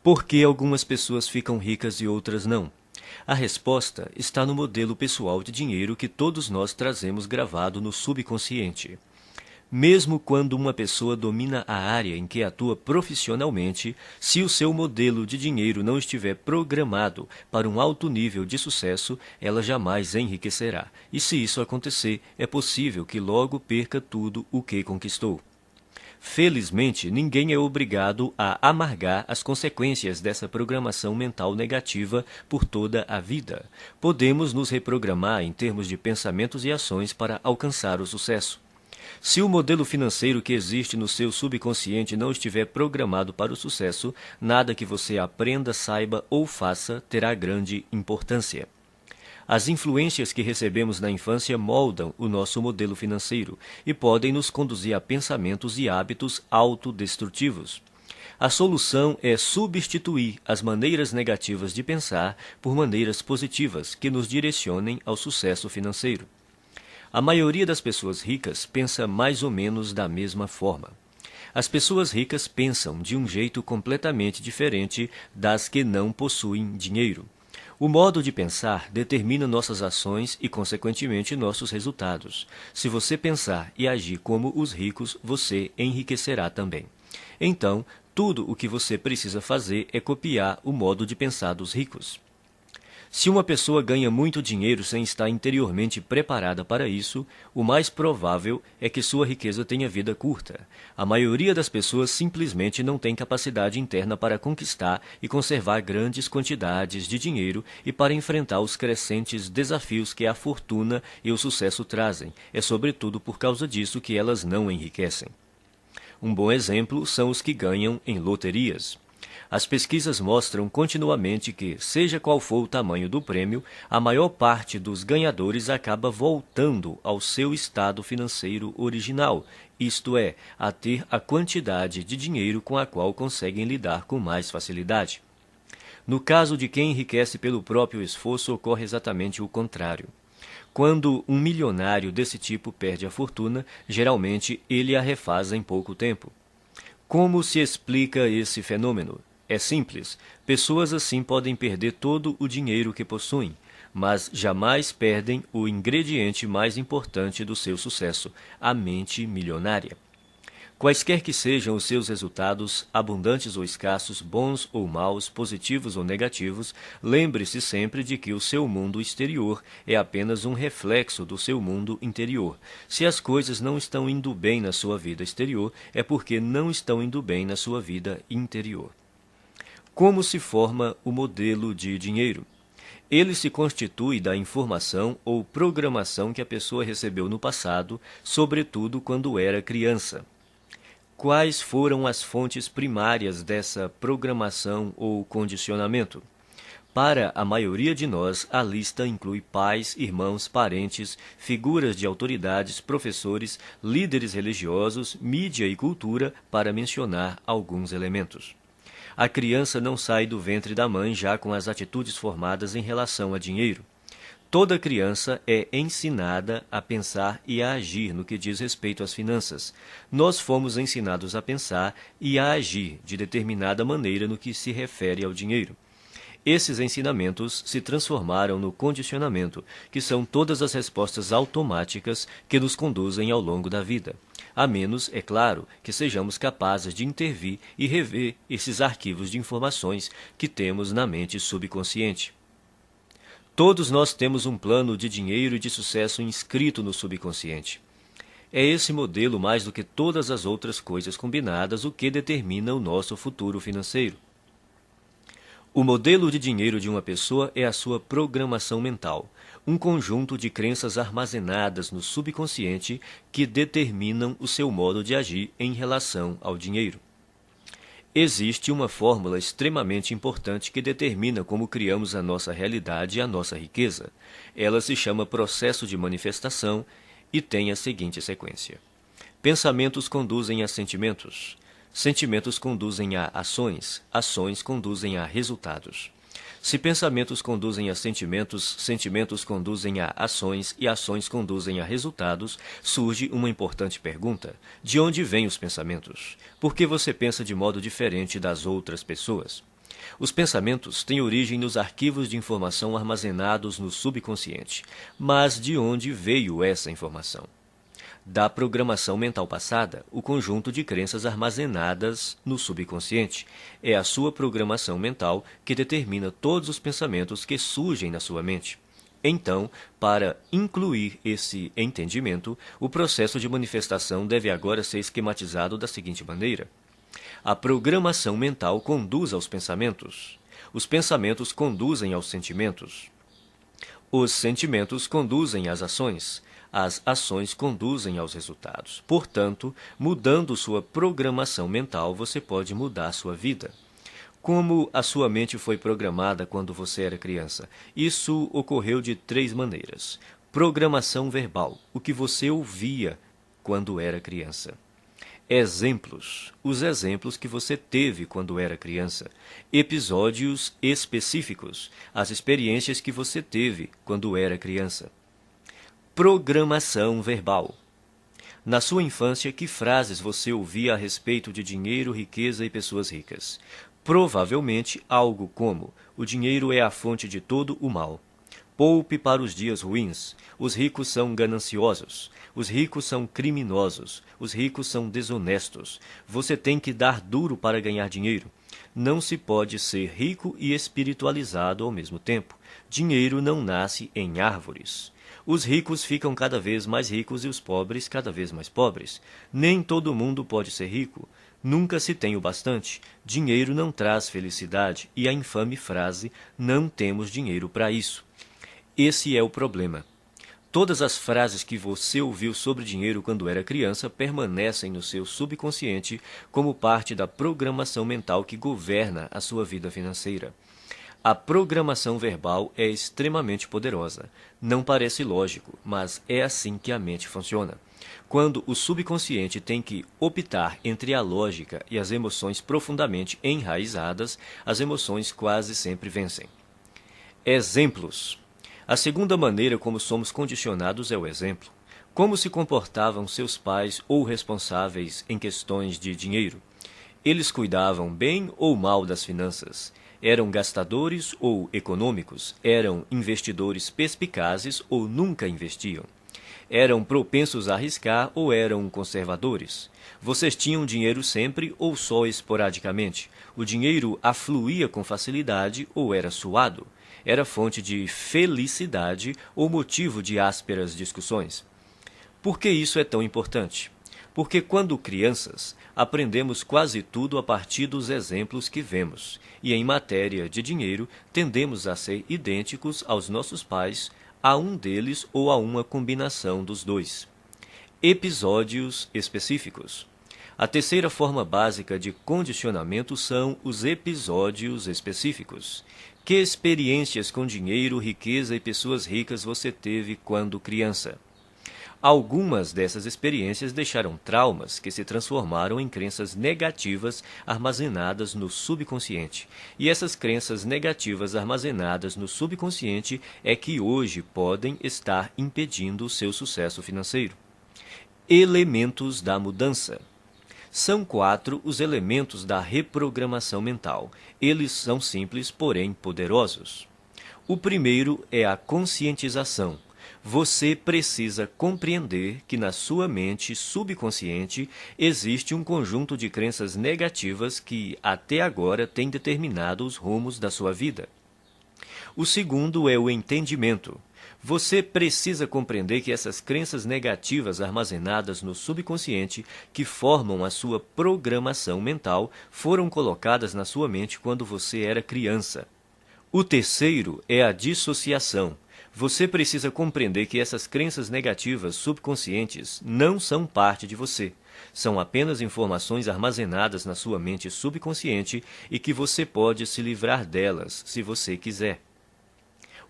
Por que algumas pessoas ficam ricas e outras não? A resposta está no modelo pessoal de dinheiro que todos nós trazemos gravado no subconsciente. Mesmo quando uma pessoa domina a área em que atua profissionalmente, se o seu modelo de dinheiro não estiver programado para um alto nível de sucesso, ela jamais enriquecerá. E se isso acontecer, é possível que logo perca tudo o que conquistou. Felizmente, ninguém é obrigado a amargar as consequências dessa programação mental negativa por toda a vida. Podemos nos reprogramar em termos de pensamentos e ações para alcançar o sucesso. Se o modelo financeiro que existe no seu subconsciente não estiver programado para o sucesso, nada que você aprenda, saiba ou faça terá grande importância. As influências que recebemos na infância moldam o nosso modelo financeiro e podem nos conduzir a pensamentos e hábitos autodestrutivos. A solução é substituir as maneiras negativas de pensar por maneiras positivas que nos direcionem ao sucesso financeiro. A maioria das pessoas ricas pensa mais ou menos da mesma forma. As pessoas ricas pensam de um jeito completamente diferente das que não possuem dinheiro. O modo de pensar determina nossas ações e, consequentemente, nossos resultados. Se você pensar e agir como os ricos, você enriquecerá também. Então, tudo o que você precisa fazer é copiar o modo de pensar dos ricos. Se uma pessoa ganha muito dinheiro sem estar interiormente preparada para isso, o mais provável é que sua riqueza tenha vida curta. A maioria das pessoas simplesmente não tem capacidade interna para conquistar e conservar grandes quantidades de dinheiro e para enfrentar os crescentes desafios que a fortuna e o sucesso trazem. É sobretudo por causa disso que elas não enriquecem. Um bom exemplo são os que ganham em loterias. As pesquisas mostram continuamente que, seja qual for o tamanho do prêmio, a maior parte dos ganhadores acaba voltando ao seu estado financeiro original, isto é, a ter a quantidade de dinheiro com a qual conseguem lidar com mais facilidade. No caso de quem enriquece pelo próprio esforço, ocorre exatamente o contrário. Quando um milionário desse tipo perde a fortuna, geralmente ele a refaz em pouco tempo. Como se explica esse fenômeno? É simples. Pessoas assim podem perder todo o dinheiro que possuem, mas jamais perdem o ingrediente mais importante do seu sucesso, a mente milionária. Quaisquer que sejam os seus resultados, abundantes ou escassos, bons ou maus, positivos ou negativos, lembre-se sempre de que o seu mundo exterior é apenas um reflexo do seu mundo interior. Se as coisas não estão indo bem na sua vida exterior, é porque não estão indo bem na sua vida interior. Como se forma o modelo de dinheiro? Ele se constitui da informação ou programação que a pessoa recebeu no passado, sobretudo quando era criança. Quais foram as fontes primárias dessa programação ou condicionamento? Para a maioria de nós, a lista inclui pais, irmãos, parentes, figuras de autoridades, professores, líderes religiosos, mídia e cultura, para mencionar alguns elementos. A criança não sai do ventre da mãe já com as atitudes formadas em relação a dinheiro. Toda criança é ensinada a pensar e a agir no que diz respeito às finanças. Nós fomos ensinados a pensar e a agir de determinada maneira no que se refere ao dinheiro. Esses ensinamentos se transformaram no condicionamento, que são todas as respostas automáticas que nos conduzem ao longo da vida. A menos, é claro, que sejamos capazes de intervir e rever esses arquivos de informações que temos na mente subconsciente. Todos nós temos um plano de dinheiro e de sucesso inscrito no subconsciente. É esse modelo, mais do que todas as outras coisas combinadas, o que determina o nosso futuro financeiro. O modelo de dinheiro de uma pessoa é a sua programação mental, um conjunto de crenças armazenadas no subconsciente que determinam o seu modo de agir em relação ao dinheiro. Existe uma fórmula extremamente importante que determina como criamos a nossa realidade e a nossa riqueza. Ela se chama processo de manifestação e tem a seguinte sequência. Pensamentos conduzem a sentimentos. Sentimentos conduzem a ações. Ações conduzem a resultados. Se pensamentos conduzem a sentimentos, sentimentos conduzem a ações e ações conduzem a resultados, surge uma importante pergunta. De onde vêm os pensamentos? Por que você pensa de modo diferente das outras pessoas? Os pensamentos têm origem nos arquivos de informação armazenados no subconsciente. Mas de onde veio essa informação? Da programação mental passada, o conjunto de crenças armazenadas no subconsciente. É a sua programação mental que determina todos os pensamentos que surgem na sua mente. Então, para incluir esse entendimento, o processo de manifestação deve agora ser esquematizado da seguinte maneira. A programação mental conduz aos pensamentos. Os pensamentos conduzem aos sentimentos. Os sentimentos conduzem às ações. As ações conduzem aos resultados. Portanto, mudando sua programação mental, você pode mudar sua vida. Como a sua mente foi programada quando você era criança? Isso ocorreu de 3 maneiras. Programação verbal, o que você ouvia quando era criança. Exemplos, os exemplos que você teve quando era criança. Episódios específicos, as experiências que você teve quando era criança. Programação verbal. Na sua infância, que frases você ouvia a respeito de dinheiro, riqueza e pessoas ricas? Provavelmente algo como: o dinheiro é a fonte de todo o mal. Poupe para os dias ruins. Os ricos são gananciosos. Os ricos são criminosos. Os ricos são desonestos. Você tem que dar duro para ganhar dinheiro. Não se pode ser rico e espiritualizado ao mesmo tempo. Dinheiro não nasce em árvores. Os ricos ficam cada vez mais ricos e os pobres cada vez mais pobres. Nem todo mundo pode ser rico. Nunca se tem o bastante. Dinheiro não traz felicidade. E a infame frase: não temos dinheiro para isso. Esse é o problema. Todas as frases que você ouviu sobre dinheiro quando era criança permanecem no seu subconsciente como parte da programação mental que governa a sua vida financeira. A programação verbal é extremamente poderosa. Não parece lógico, mas é assim que a mente funciona. Quando o subconsciente tem que optar entre a lógica e as emoções profundamente enraizadas, as emoções quase sempre vencem. Exemplos. A segunda maneira como somos condicionados é o exemplo. Como se comportavam seus pais ou responsáveis em questões de dinheiro? Eles cuidavam bem ou mal das finanças? Eram gastadores ou econômicos? Eram investidores perspicazes ou nunca investiam? Eram propensos a arriscar ou eram conservadores? Vocês tinham dinheiro sempre ou só esporadicamente? O dinheiro afluía com facilidade ou era suado? Era fonte de felicidade ou motivo de ásperas discussões? Por que isso é tão importante? Porque quando crianças, aprendemos quase tudo a partir dos exemplos que vemos, e em matéria de dinheiro, tendemos a ser idênticos aos nossos pais, a um deles ou a uma combinação dos dois. Episódios específicos. A terceira forma básica de condicionamento são os episódios específicos. Que experiências com dinheiro, riqueza e pessoas ricas você teve quando criança? Algumas dessas experiências deixaram traumas que se transformaram em crenças negativas armazenadas no subconsciente. E essas crenças negativas armazenadas no subconsciente é que hoje podem estar impedindo o seu sucesso financeiro. Elementos da mudança. São 4 os elementos da reprogramação mental. Eles são simples, porém poderosos. O primeiro é a conscientização. Você precisa compreender que na sua mente subconsciente existe um conjunto de crenças negativas que até agora têm determinado os rumos da sua vida. O segundo é o entendimento. Você precisa compreender que essas crenças negativas armazenadas no subconsciente, que formam a sua programação mental, foram colocadas na sua mente quando você era criança. O terceiro é a dissociação. Você precisa compreender que essas crenças negativas subconscientes não são parte de você. São apenas informações armazenadas na sua mente subconsciente e que você pode se livrar delas, se você quiser.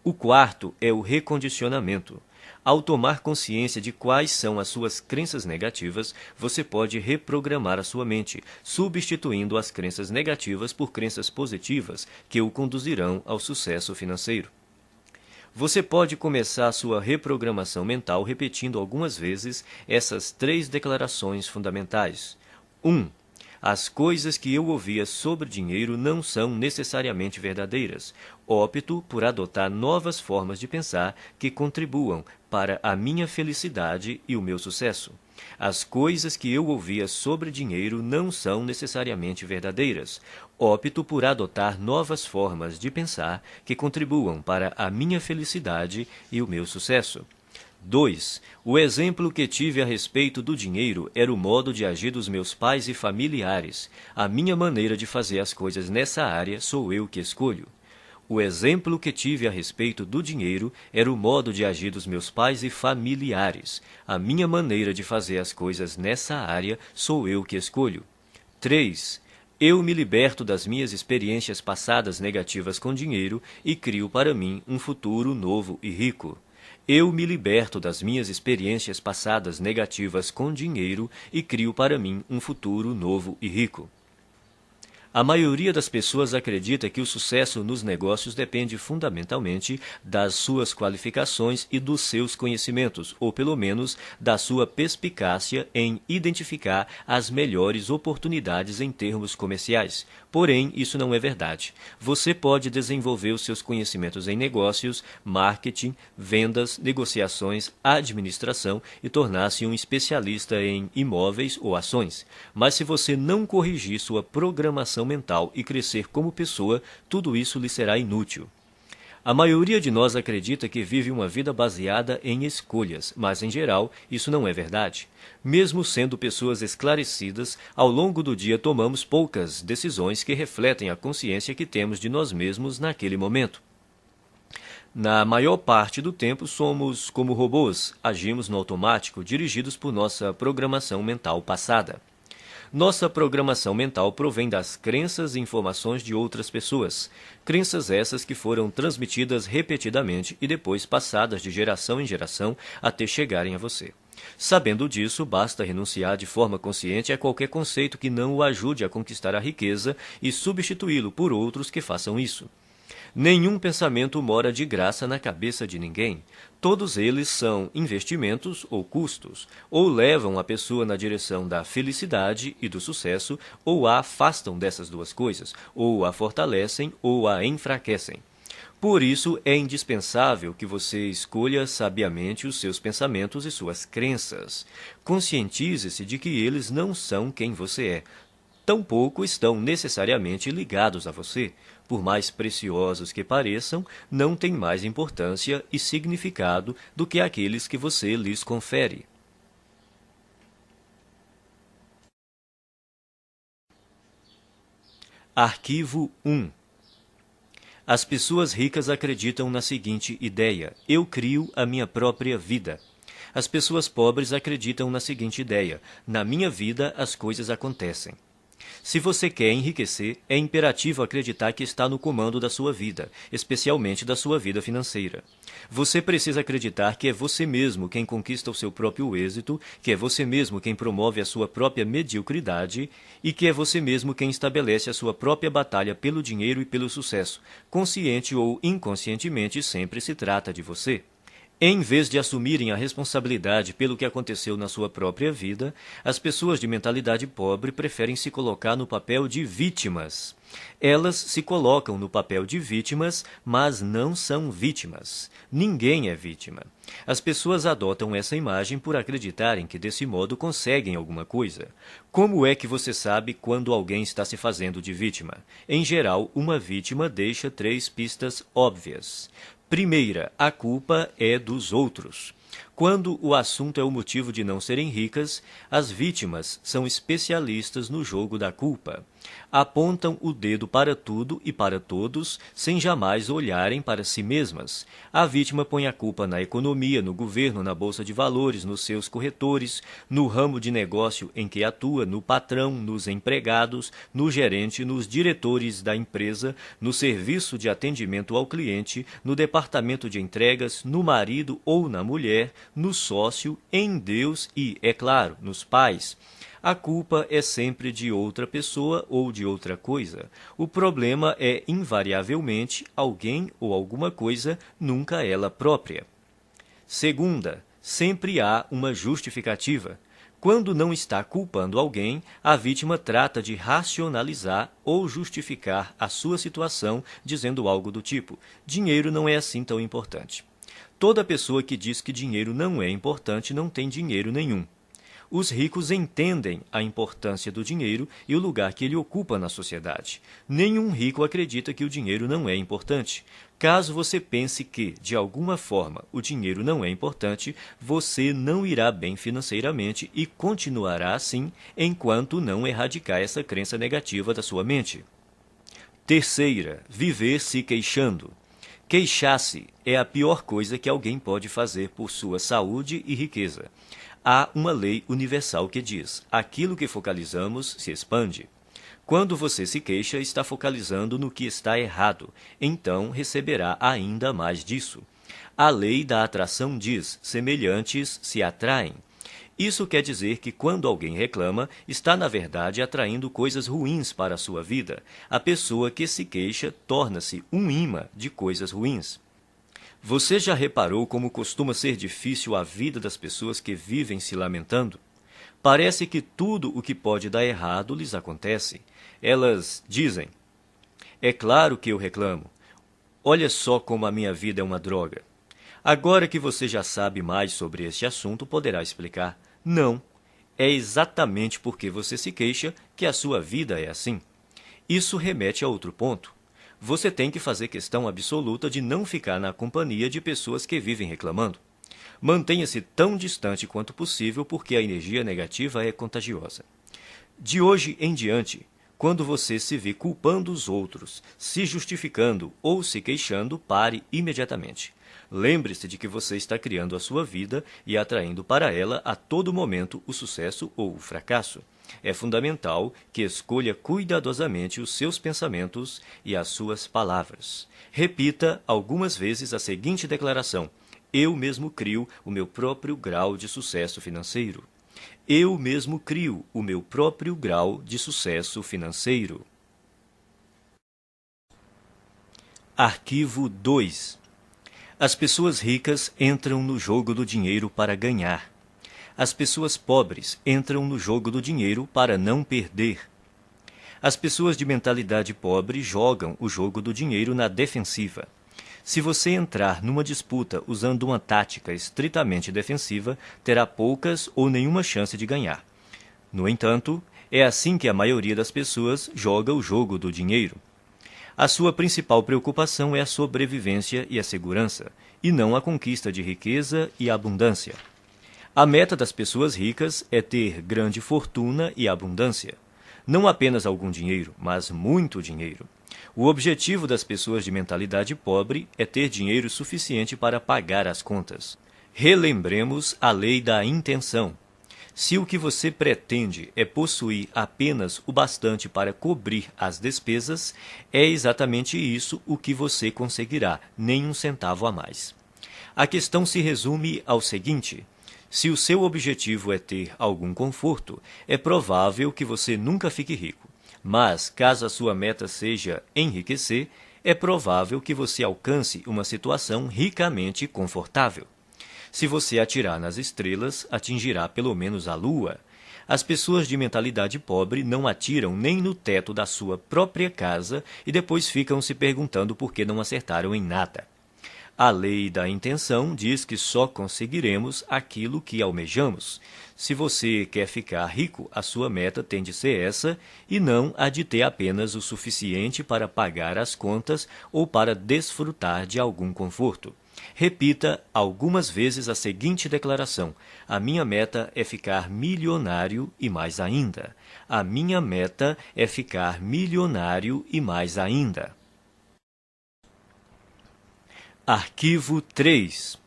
O quarto é o recondicionamento. Ao tomar consciência de quais são as suas crenças negativas, você pode reprogramar a sua mente, substituindo as crenças negativas por crenças positivas que o conduzirão ao sucesso financeiro. Você pode começar a sua reprogramação mental repetindo algumas vezes essas 3 declarações fundamentais. 1. As coisas que eu ouvia sobre dinheiro não são necessariamente verdadeiras. Opto por adotar novas formas de pensar que contribuam para a minha felicidade e o meu sucesso. As coisas que eu ouvia sobre dinheiro não são necessariamente verdadeiras. Opto por adotar novas formas de pensar que contribuam para a minha felicidade e o meu sucesso. 2. O exemplo que tive a respeito do dinheiro era o modo de agir dos meus pais e familiares. A minha maneira de fazer as coisas nessa área sou eu que escolho. O exemplo que tive a respeito do dinheiro era o modo de agir dos meus pais e familiares. A minha maneira de fazer as coisas nessa área sou eu que escolho. 3. Eu me liberto das minhas experiências passadas negativas com dinheiro e crio para mim um futuro novo e rico. Eu me liberto das minhas experiências passadas negativas com dinheiro e crio para mim um futuro novo e rico. A maioria das pessoas acredita que o sucesso nos negócios depende fundamentalmente das suas qualificações e dos seus conhecimentos, ou pelo menos da sua perspicácia em identificar as melhores oportunidades em termos comerciais. Porém, isso não é verdade. Você pode desenvolver os seus conhecimentos em negócios, marketing, vendas, negociações, administração e tornar-se um especialista em imóveis ou ações. Mas se você não corrigir sua programação mental e crescer como pessoa, tudo isso lhe será inútil. A maioria de nós acredita que vive uma vida baseada em escolhas, mas em geral isso não é verdade. Mesmo sendo pessoas esclarecidas, ao longo do dia tomamos poucas decisões que refletem a consciência que temos de nós mesmos naquele momento. Na maior parte do tempo somos como robôs, agimos no automático, dirigidos por nossa programação mental passada. Nossa programação mental provém das crenças e informações de outras pessoas. Crenças essas que foram transmitidas repetidamente e depois passadas de geração em geração até chegarem a você. Sabendo disso, basta renunciar de forma consciente a qualquer conceito que não o ajude a conquistar a riqueza e substituí-lo por outros que façam isso. Nenhum pensamento mora de graça na cabeça de ninguém. Todos eles são investimentos ou custos, ou levam a pessoa na direção da felicidade e do sucesso, ou a afastam dessas duas coisas, ou a fortalecem ou a enfraquecem. Por isso, é indispensável que você escolha sabiamente os seus pensamentos e suas crenças. Conscientize-se de que eles não são quem você é. Tampouco estão necessariamente ligados a você. Por mais preciosos que pareçam, não têm mais importância e significado do que aqueles que você lhes confere. Arquivo 1. As pessoas ricas acreditam na seguinte ideia: eu crio a minha própria vida. As pessoas pobres acreditam na seguinte ideia: na minha vida as coisas acontecem. Se você quer enriquecer, é imperativo acreditar que está no comando da sua vida, especialmente da sua vida financeira. Você precisa acreditar que é você mesmo quem conquista o seu próprio êxito, que é você mesmo quem promove a sua própria mediocridade e que é você mesmo quem estabelece a sua própria batalha pelo dinheiro e pelo sucesso. Consciente ou inconscientemente, sempre se trata de você. Em vez de assumirem a responsabilidade pelo que aconteceu na sua própria vida, as pessoas de mentalidade pobre preferem se colocar no papel de vítimas. Elas se colocam no papel de vítimas, mas não são vítimas. Ninguém é vítima. As pessoas adotam essa imagem por acreditarem que desse modo conseguem alguma coisa. Como é que você sabe quando alguém está se fazendo de vítima? Em geral, uma vítima deixa 3 pistas óbvias. Primeira, a culpa é dos outros. Quando o assunto é o motivo de não serem ricas, as vítimas são especialistas no jogo da culpa. Apontam o dedo para tudo e para todos, sem jamais olharem para si mesmas. A vítima põe a culpa na economia, no governo, na bolsa de valores, nos seus corretores, no ramo de negócio em que atua, no patrão, nos empregados, no gerente, nos diretores da empresa, no serviço de atendimento ao cliente, no departamento de entregas, no marido ou na mulher, no sócio, em Deus e, é claro, nos pais. A culpa é sempre de outra pessoa ou de outra coisa. O problema é, invariavelmente, alguém ou alguma coisa, nunca ela própria. Segunda, sempre há uma justificativa. Quando não está culpando alguém, a vítima trata de racionalizar ou justificar a sua situação, dizendo algo do tipo: dinheiro não é assim tão importante. Toda pessoa que diz que dinheiro não é importante não tem dinheiro nenhum. Os ricos entendem a importância do dinheiro e o lugar que ele ocupa na sociedade. Nenhum rico acredita que o dinheiro não é importante. Caso você pense que, de alguma forma, o dinheiro não é importante, você não irá bem financeiramente e continuará assim enquanto não erradicar essa crença negativa da sua mente. Terceira, viver se queixando. Queixar-se é a pior coisa que alguém pode fazer por sua saúde e riqueza. Há uma lei universal que diz: aquilo que focalizamos se expande. Quando você se queixa, está focalizando no que está errado, então receberá ainda mais disso. A lei da atração diz: semelhantes se atraem. Isso quer dizer que quando alguém reclama, está na verdade atraindo coisas ruins para a sua vida. A pessoa que se queixa torna-se um imã de coisas ruins. Você já reparou como costuma ser difícil a vida das pessoas que vivem se lamentando? Parece que tudo o que pode dar errado lhes acontece. Elas dizem: é claro que eu reclamo. Olha só como a minha vida é uma droga. Agora que você já sabe mais sobre este assunto, poderá explicar: não, é exatamente porque você se queixa que a sua vida é assim. Isso remete a outro ponto. Você tem que fazer questão absoluta de não ficar na companhia de pessoas que vivem reclamando. Mantenha-se tão distante quanto possível porque a energia negativa é contagiosa. De hoje em diante, quando você se vê culpando os outros, se justificando ou se queixando, pare imediatamente. Lembre-se de que você está criando a sua vida e atraindo para ela a todo momento o sucesso ou o fracasso. É fundamental que escolha cuidadosamente os seus pensamentos e as suas palavras. Repita algumas vezes a seguinte declaração: eu mesmo crio o meu próprio grau de sucesso financeiro. Eu mesmo crio o meu próprio grau de sucesso financeiro. Arquivo 2. As pessoas ricas entram no jogo do dinheiro para ganhar. As pessoas pobres entram no jogo do dinheiro para não perder. As pessoas de mentalidade pobre jogam o jogo do dinheiro na defensiva. Se você entrar numa disputa usando uma tática estritamente defensiva, terá poucas ou nenhuma chance de ganhar. No entanto, é assim que a maioria das pessoas joga o jogo do dinheiro. A sua principal preocupação é a sobrevivência e a segurança, e não a conquista de riqueza e abundância. A meta das pessoas ricas é ter grande fortuna e abundância. Não apenas algum dinheiro, mas muito dinheiro. O objetivo das pessoas de mentalidade pobre é ter dinheiro suficiente para pagar as contas. Relembremos a lei da intenção. Se o que você pretende é possuir apenas o bastante para cobrir as despesas, é exatamente isso o que você conseguirá, nem um centavo a mais. A questão se resume ao seguinte: se o seu objetivo é ter algum conforto, é provável que você nunca fique rico. Mas, caso a sua meta seja enriquecer, é provável que você alcance uma situação ricamente confortável. Se você atirar nas estrelas, atingirá pelo menos a lua. As pessoas de mentalidade pobre não atiram nem no teto da sua própria casa e depois ficam se perguntando por que não acertaram em nada. A lei da intenção diz que só conseguiremos aquilo que almejamos. Se você quer ficar rico, a sua meta tem de ser essa e não a de ter apenas o suficiente para pagar as contas ou para desfrutar de algum conforto. Repita algumas vezes a seguinte declaração: a minha meta é ficar milionário e mais ainda. A minha meta é ficar milionário e mais ainda. Arquivo 3.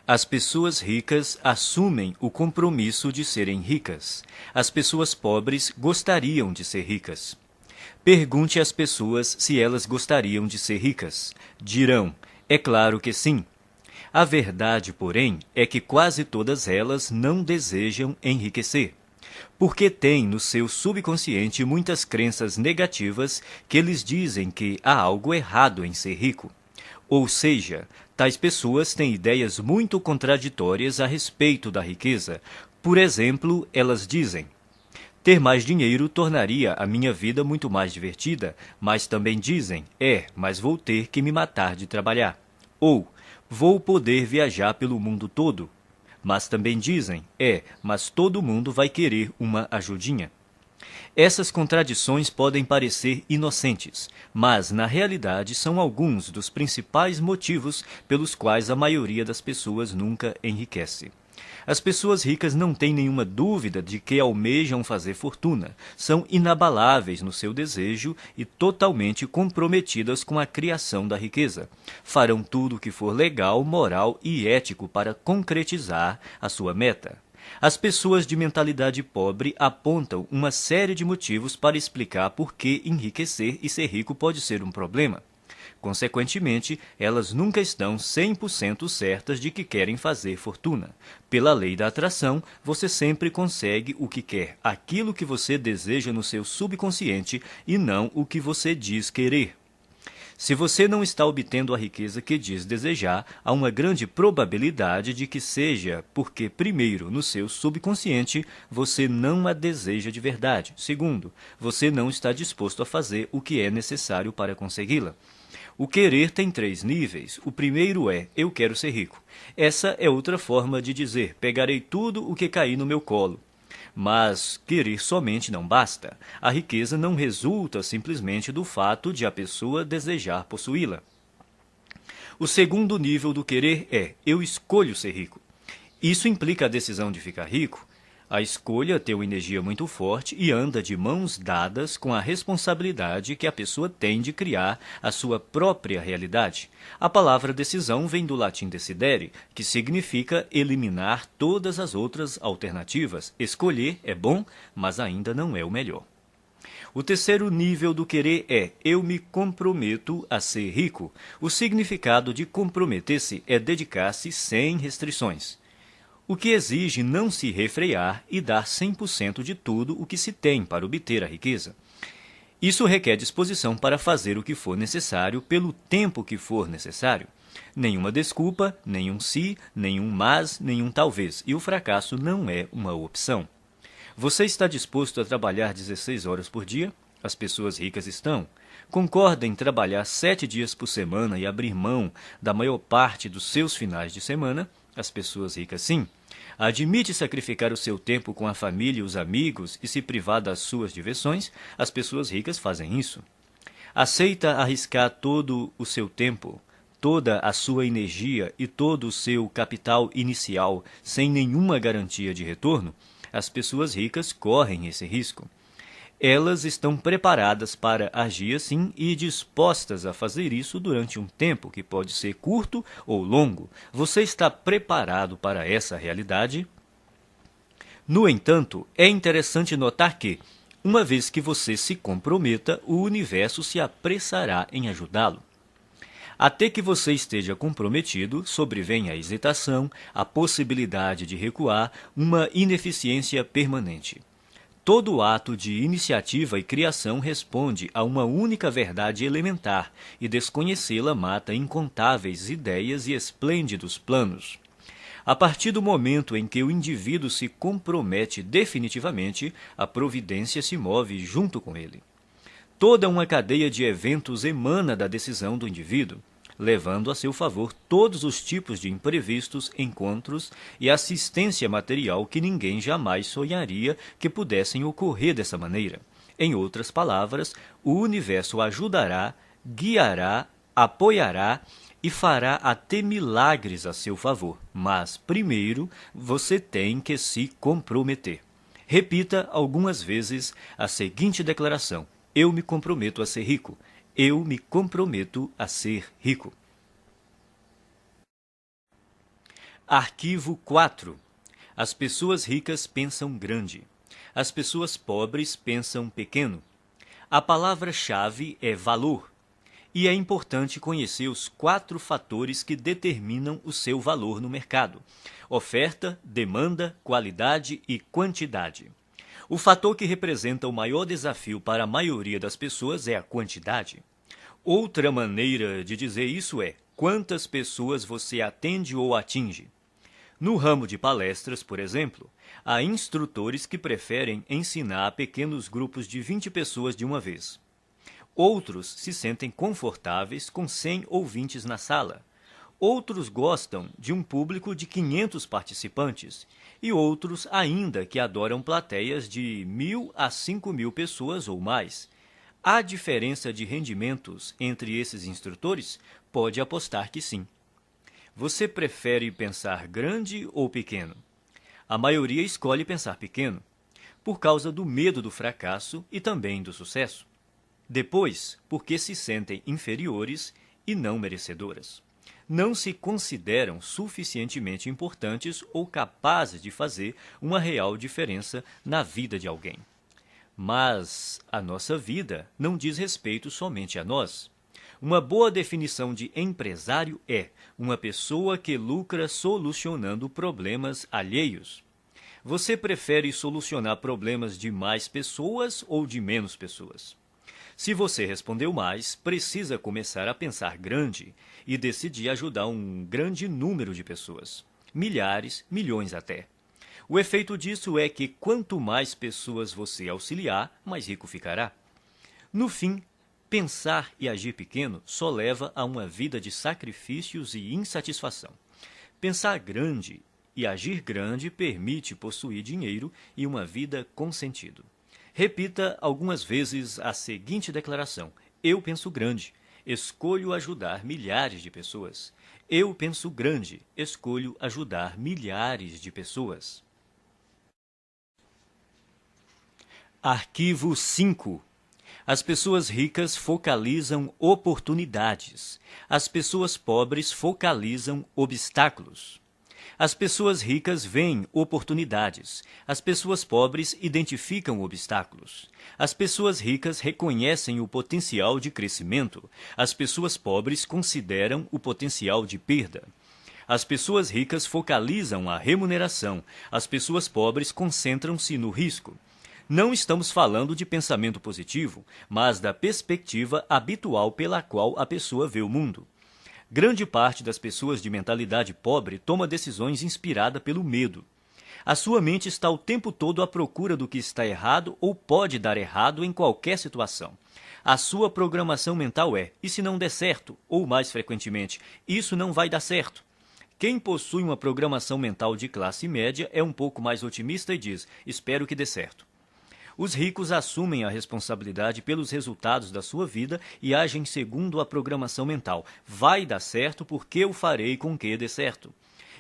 As pessoas ricas assumem o compromisso de serem ricas. As pessoas pobres gostariam de ser ricas. Pergunte às pessoas se elas gostariam de ser ricas. Dirão: é claro que sim. A verdade, porém, é que quase todas elas não desejam enriquecer, porque têm no seu subconsciente muitas crenças negativas que lhes dizem que há algo errado em ser rico. Ou seja, tais pessoas têm ideias muito contraditórias a respeito da riqueza, Por exemplo, elas dizem: ter mais dinheiro tornaria a minha vida muito mais divertida, mas também dizem: mas vou ter que me matar de trabalhar. Ou, vou poder viajar pelo mundo todo. Mas também dizem: mas todo mundo vai querer uma ajudinha. Essas contradições podem parecer inocentes, mas na realidade são alguns dos principais motivos pelos quais a maioria das pessoas nunca enriquece. As pessoas ricas não têm nenhuma dúvida de que almejam fazer fortuna, são inabaláveis no seu desejo e totalmente comprometidas com a criação da riqueza. Farão tudo o que for legal, moral e ético para concretizar a sua meta. As pessoas de mentalidade pobre apontam uma série de motivos para explicar por que enriquecer e ser rico pode ser um problema. Consequentemente, elas nunca estão 100% certas de que querem fazer fortuna. Pela lei da atração, você sempre consegue o que quer, aquilo que você deseja no seu subconsciente e não o que você diz querer. Se você não está obtendo a riqueza que diz desejar, há uma grande probabilidade de que seja porque, primeiro, no seu subconsciente, você não a deseja de verdade. Segundo, você não está disposto a fazer o que é necessário para consegui-la. O querer tem 3 níveis. O primeiro é: eu quero ser rico. Essa é outra forma de dizer: pegarei tudo o que cair no meu colo. Mas querer somente não basta. A riqueza não resulta simplesmente do fato de a pessoa desejar possuí-la. O segundo nível do querer é: eu escolho ser rico. Isso implica a decisão de ficar rico. A escolha tem uma energia muito forte e anda de mãos dadas com a responsabilidade que a pessoa tem de criar a sua própria realidade. A palavra decisão vem do latim decidere, que significa eliminar todas as outras alternativas. Escolher é bom, mas ainda não é o melhor. O terceiro nível do querer é: eu me comprometo a ser rico. O significado de comprometer-se é dedicar-se sem restrições, o que exige não se refrear e dar 100% de tudo o que se tem para obter a riqueza. Isso requer disposição para fazer o que for necessário pelo tempo que for necessário. Nenhuma desculpa, nenhum se, nenhum mas, nenhum talvez, e o fracasso não é uma opção. Você está disposto a trabalhar 16 horas por dia? As pessoas ricas estão. Concorda em trabalhar 7 dias por semana e abrir mão da maior parte dos seus finais de semana? As pessoas ricas sim. Admite sacrificar o seu tempo com a família e os amigos e se privar das suas diversões? As pessoas ricas fazem isso. Aceita arriscar todo o seu tempo, toda a sua energia e todo o seu capital inicial sem nenhuma garantia de retorno? As pessoas ricas correm esse risco. Elas estão preparadas para agir assim e dispostas a fazer isso durante um tempo que pode ser curto ou longo. Você está preparado para essa realidade? No entanto, é interessante notar que, uma vez que você se comprometa, o universo se apressará em ajudá-lo. Até que você esteja comprometido, sobrevém a hesitação, a possibilidade de recuar, uma ineficiência permanente. Todo ato de iniciativa e criação responde a uma única verdade elementar, e desconhecê-la mata incontáveis ideias e esplêndidos planos. A partir do momento em que o indivíduo se compromete definitivamente, a providência se move junto com ele. Toda uma cadeia de eventos emana da decisão do indivíduo, levando a seu favor todos os tipos de imprevistos, encontros e assistência material que ninguém jamais sonharia que pudessem ocorrer dessa maneira. Em outras palavras, o universo ajudará, guiará, apoiará e fará até milagres a seu favor. Mas, primeiro, você tem que se comprometer. Repita algumas vezes a seguinte declaração: eu me comprometo a ser rico. Eu me comprometo a ser rico. Arquivo 4. As pessoas ricas pensam grande. As pessoas pobres pensam pequeno. A palavra-chave é valor. E é importante conhecer os 4 fatores que determinam o seu valor no mercado: oferta, demanda, qualidade e quantidade. O fator que representa o maior desafio para a maioria das pessoas é a quantidade. Outra maneira de dizer isso é: quantas pessoas você atende ou atinge? No ramo de palestras, por exemplo, há instrutores que preferem ensinar a pequenos grupos de 20 pessoas de uma vez. Outros se sentem confortáveis com 100 ouvintes na sala. Outros gostam de um público de 500 participantes e outros ainda que adoram plateias de 1.000 a 5.000 pessoas ou mais. Há diferença de rendimentos entre esses instrutores? Pode apostar que sim. Você prefere pensar grande ou pequeno? A maioria escolhe pensar pequeno, por causa do medo do fracasso e também do sucesso. Depois, porque se sentem inferiores e não merecedoras. Não se consideram suficientemente importantes ou capazes de fazer uma real diferença na vida de alguém. Mas a nossa vida não diz respeito somente a nós. Uma boa definição de empresário é uma pessoa que lucra solucionando problemas alheios. Você prefere solucionar problemas de mais pessoas ou de menos pessoas? Se você respondeu mais, precisa começar a pensar grande e decidir ajudar um grande número de pessoas. Milhares, milhões até. O efeito disso é que quanto mais pessoas você auxiliar, mais rico ficará. No fim, pensar e agir pequeno só leva a uma vida de sacrifícios e insatisfação. Pensar grande e agir grande permite possuir dinheiro e uma vida com sentido. Repita algumas vezes a seguinte declaração: eu penso grande, escolho ajudar milhares de pessoas. Eu penso grande, escolho ajudar milhares de pessoas. Arquivo 5. As pessoas ricas focalizam oportunidades. As pessoas pobres focalizam obstáculos. As pessoas ricas veem oportunidades. As pessoas pobres identificam obstáculos. As pessoas ricas reconhecem o potencial de crescimento. As pessoas pobres consideram o potencial de perda. As pessoas ricas focalizam a remuneração. As pessoas pobres concentram-se no risco. Não estamos falando de pensamento positivo, mas da perspectiva habitual pela qual a pessoa vê o mundo. Grande parte das pessoas de mentalidade pobre toma decisões inspirada pelo medo. A sua mente está o tempo todo à procura do que está errado ou pode dar errado em qualquer situação. A sua programação mental é: e se não der certo? Ou, mais frequentemente, isso não vai dar certo. Quem possui uma programação mental de classe média é um pouco mais otimista e diz: espero que dê certo. Os ricos assumem a responsabilidade pelos resultados da sua vida e agem segundo a programação mental. Vai dar certo porque eu farei com que dê certo.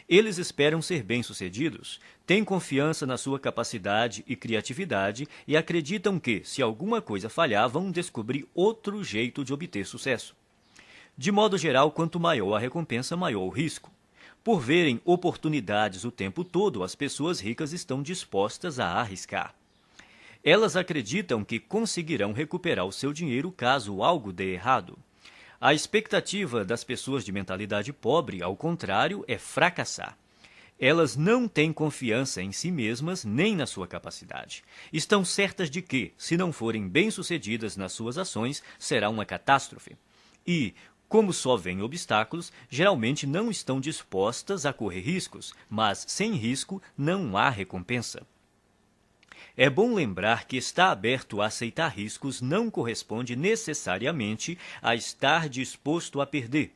Eles esperam ser bem-sucedidos, têm confiança na sua capacidade e criatividade e acreditam que, se alguma coisa falhar, vão descobrir outro jeito de obter sucesso. De modo geral, quanto maior a recompensa, maior o risco. Por verem oportunidades o tempo todo, as pessoas ricas estão dispostas a arriscar. Elas acreditam que conseguirão recuperar o seu dinheiro caso algo dê errado. A expectativa das pessoas de mentalidade pobre, ao contrário, é fracassar. Elas não têm confiança em si mesmas nem na sua capacidade. Estão certas de que, se não forem bem-sucedidas nas suas ações, será uma catástrofe. E, como só veem obstáculos, geralmente não estão dispostas a correr riscos, mas sem risco não há recompensa. É bom lembrar que estar aberto a aceitar riscos não corresponde necessariamente a estar disposto a perder.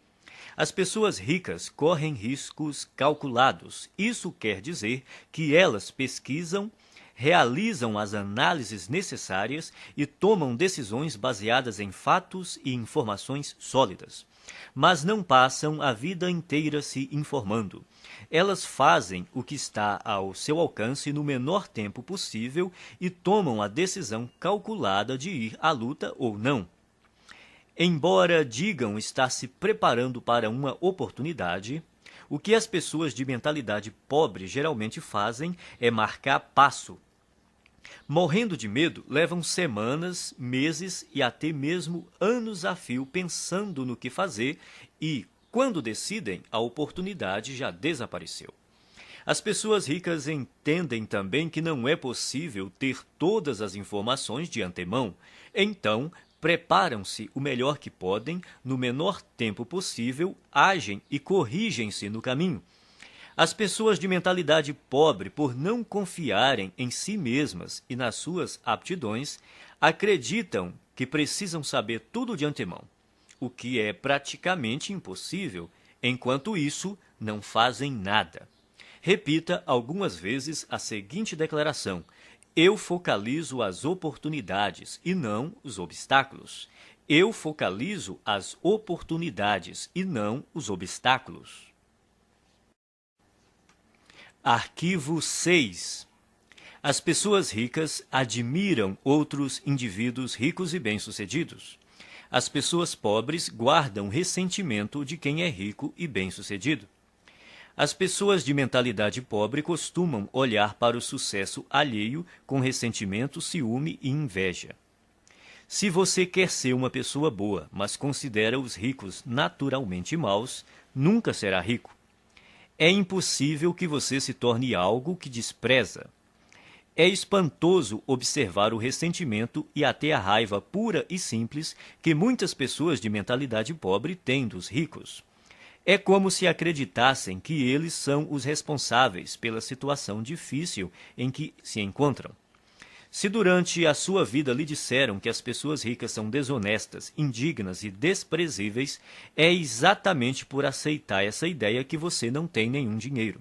As pessoas ricas correm riscos calculados. Isso quer dizer que elas pesquisam, realizam as análises necessárias e tomam decisões baseadas em fatos e informações sólidas. Mas não passam a vida inteira se informando. Elas fazem o que está ao seu alcance no menor tempo possível e tomam a decisão calculada de ir à luta ou não. Embora digam estar se preparando para uma oportunidade, o que as pessoas de mentalidade pobre geralmente fazem é marcar passo. Morrendo de medo, levam semanas, meses e até mesmo anos a fio pensando no que fazer e, quando decidem, a oportunidade já desapareceu. As pessoas ricas entendem também que não é possível ter todas as informações de antemão. Então, preparam-se o melhor que podem, no menor tempo possível, agem e corrigem-se no caminho. As pessoas de mentalidade pobre, por não confiarem em si mesmas e nas suas aptidões, acreditam que precisam saber tudo de antemão, o que é praticamente impossível. Enquanto isso, não fazem nada. Repita algumas vezes a seguinte declaração: eu focalizo as oportunidades e não os obstáculos. Eu focalizo as oportunidades e não os obstáculos. Arquivo 6. As pessoas ricas admiram outros indivíduos ricos e bem-sucedidos. As pessoas pobres guardam ressentimento de quem é rico e bem-sucedido. As pessoas de mentalidade pobre costumam olhar para o sucesso alheio com ressentimento, ciúme e inveja. Se você quer ser uma pessoa boa, mas considera os ricos naturalmente maus, nunca será rico. É impossível que você se torne algo que despreza. É espantoso observar o ressentimento e até a raiva pura e simples que muitas pessoas de mentalidade pobre têm dos ricos. É como se acreditassem que eles são os responsáveis pela situação difícil em que se encontram. Se durante a sua vida lhe disseram que as pessoas ricas são desonestas, indignas e desprezíveis, é exatamente por aceitar essa ideia que você não tem nenhum dinheiro.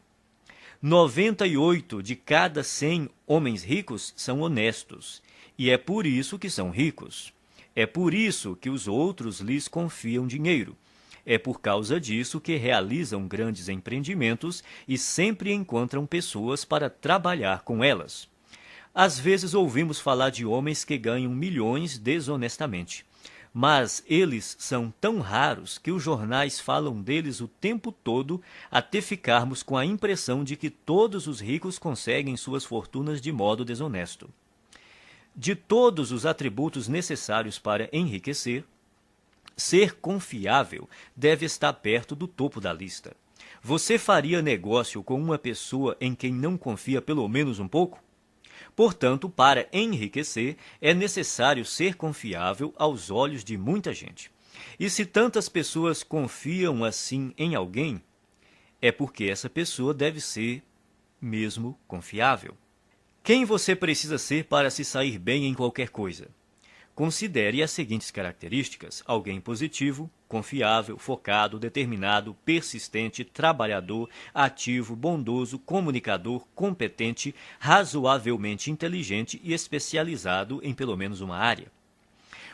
98 de cada 100 homens ricos são honestos, e é por isso que são ricos. É por isso que os outros lhes confiam dinheiro. É por causa disso que realizam grandes empreendimentos e sempre encontram pessoas para trabalhar com elas. Às vezes ouvimos falar de homens que ganham milhões desonestamente, mas eles são tão raros que os jornais falam deles o tempo todo até ficarmos com a impressão de que todos os ricos conseguem suas fortunas de modo desonesto. De todos os atributos necessários para enriquecer, ser confiável deve estar perto do topo da lista. Você faria negócio com uma pessoa em quem não confia pelo menos um pouco? Portanto, para enriquecer, é necessário ser confiável aos olhos de muita gente. E se tantas pessoas confiam assim em alguém, é porque essa pessoa deve ser mesmo confiável. Quem você precisa ser para se sair bem em qualquer coisa? Considere as seguintes características: alguém positivo, confiável, focado, determinado, persistente, trabalhador, ativo, bondoso, comunicador, competente, razoavelmente inteligente e especializado em pelo menos uma área.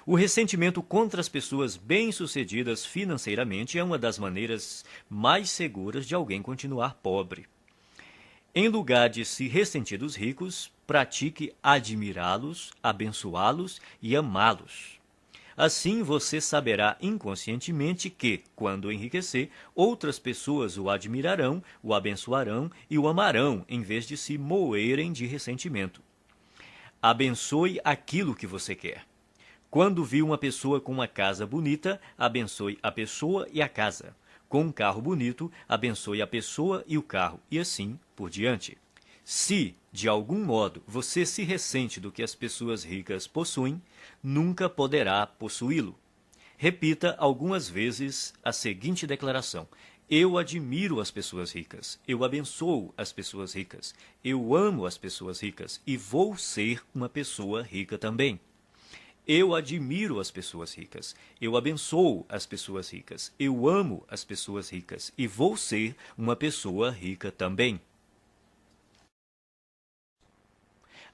O ressentimento contra as pessoas bem-sucedidas financeiramente é uma das maneiras mais seguras de alguém continuar pobre. Em lugar de se ressentir dos ricos, pratique admirá-los, abençoá-los e amá-los. Assim você saberá inconscientemente que, quando enriquecer, outras pessoas o admirarão, o abençoarão e o amarão, em vez de se moerem de ressentimento. Abençoe aquilo que você quer. Quando viu uma pessoa com uma casa bonita, abençoe a pessoa e a casa. Com um carro bonito, abençoe a pessoa e o carro, e assim por diante. Se, de algum modo, você se ressente do que as pessoas ricas possuem, nunca poderá possuí-lo. Repita algumas vezes a seguinte declaração: eu admiro as pessoas ricas, eu abençoo as pessoas ricas, eu amo as pessoas ricas e vou ser uma pessoa rica também. Eu admiro as pessoas ricas, eu abençoo as pessoas ricas, eu amo as pessoas ricas e vou ser uma pessoa rica também.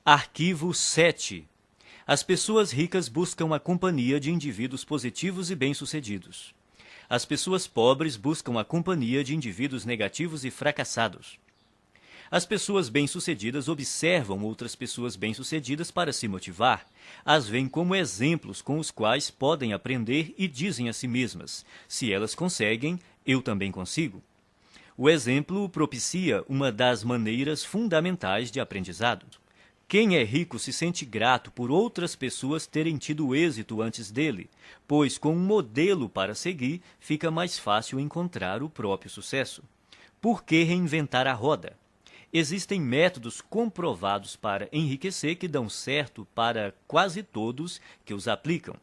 Arquivo 7. As pessoas ricas buscam a companhia de indivíduos positivos e bem-sucedidos. As pessoas pobres buscam a companhia de indivíduos negativos e fracassados. As pessoas bem-sucedidas observam outras pessoas bem-sucedidas para se motivar. As veem como exemplos com os quais podem aprender e dizem a si mesmas: se elas conseguem, eu também consigo. O exemplo propicia uma das maneiras fundamentais de aprendizado. Quem é rico se sente grato por outras pessoas terem tido êxito antes dele, pois com um modelo para seguir, fica mais fácil encontrar o próprio sucesso. Por que reinventar a roda? Existem métodos comprovados para enriquecer que dão certo para quase todos que os aplicam.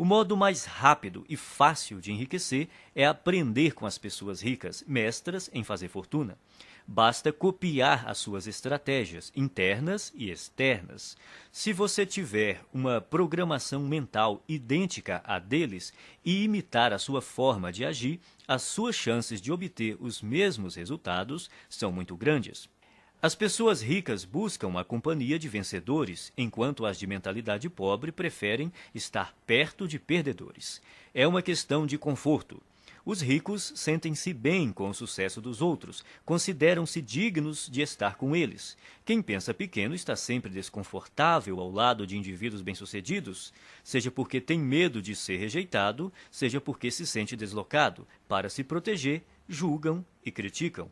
O modo mais rápido e fácil de enriquecer é aprender com as pessoas ricas, mestras em fazer fortuna. Basta copiar as suas estratégias internas e externas. Se você tiver uma programação mental idêntica à deles e imitar a sua forma de agir, as suas chances de obter os mesmos resultados são muito grandes. As pessoas ricas buscam a companhia de vencedores, enquanto as de mentalidade pobre preferem estar perto de perdedores. É uma questão de conforto. Os ricos sentem-se bem com o sucesso dos outros, consideram-se dignos de estar com eles. Quem pensa pequeno está sempre desconfortável ao lado de indivíduos bem-sucedidos, seja porque tem medo de ser rejeitado, seja porque se sente deslocado. Para se proteger, julgam e criticam.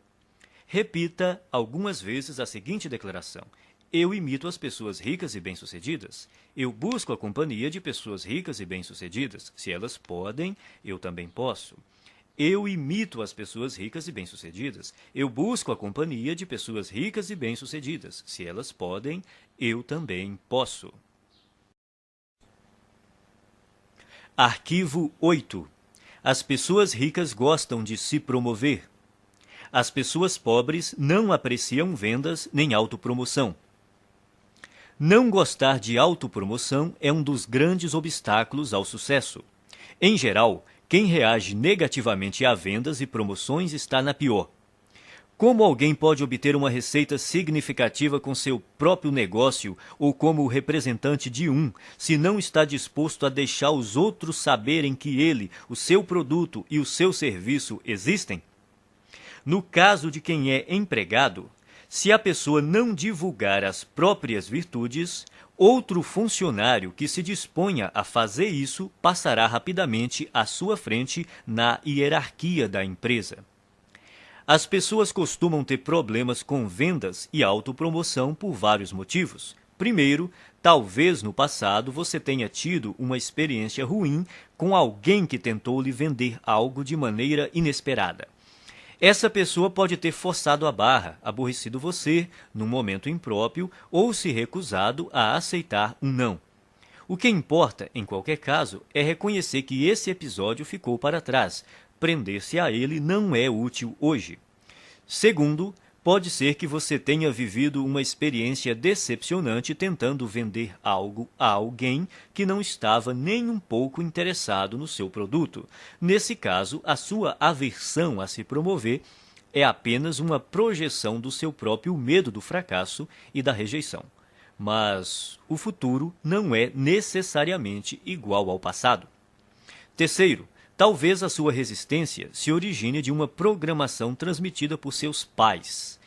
Repita algumas vezes a seguinte declaração: eu imito as pessoas ricas e bem-sucedidas. Eu busco a companhia de pessoas ricas e bem-sucedidas. Se elas podem, eu também posso. Eu imito as pessoas ricas e bem-sucedidas. Eu busco a companhia de pessoas ricas e bem-sucedidas. Se elas podem, eu também posso. Arquivo 8. As pessoas ricas gostam de se promover. As pessoas pobres não apreciam vendas nem autopromoção. Não gostar de autopromoção é um dos grandes obstáculos ao sucesso. Em geral, quem reage negativamente a vendas e promoções está na pior. Como alguém pode obter uma receita significativa com seu próprio negócio ou como representante de um, se não está disposto a deixar os outros saberem que ele, o seu produto e o seu serviço existem? No caso de quem é empregado, se a pessoa não divulgar as próprias virtudes, outro funcionário que se disponha a fazer isso passará rapidamente à sua frente na hierarquia da empresa. As pessoas costumam ter problemas com vendas e autopromoção por vários motivos. Primeiro, talvez no passado você tenha tido uma experiência ruim com alguém que tentou lhe vender algo de maneira inesperada. Essa pessoa pode ter forçado a barra, aborrecido você num momento impróprio ou se recusado a aceitar um não. O que importa, em qualquer caso, é reconhecer que esse episódio ficou para trás. Prender-se a ele não é útil hoje. Segundo, pode ser que você tenha vivido uma experiência decepcionante tentando vender algo a alguém que não estava nem um pouco interessado no seu produto. Nesse caso, a sua aversão a se promover é apenas uma projeção do seu próprio medo do fracasso e da rejeição. Mas o futuro não é necessariamente igual ao passado. Terceiro, talvez a sua resistência se origine de uma programação transmitida por seus pais.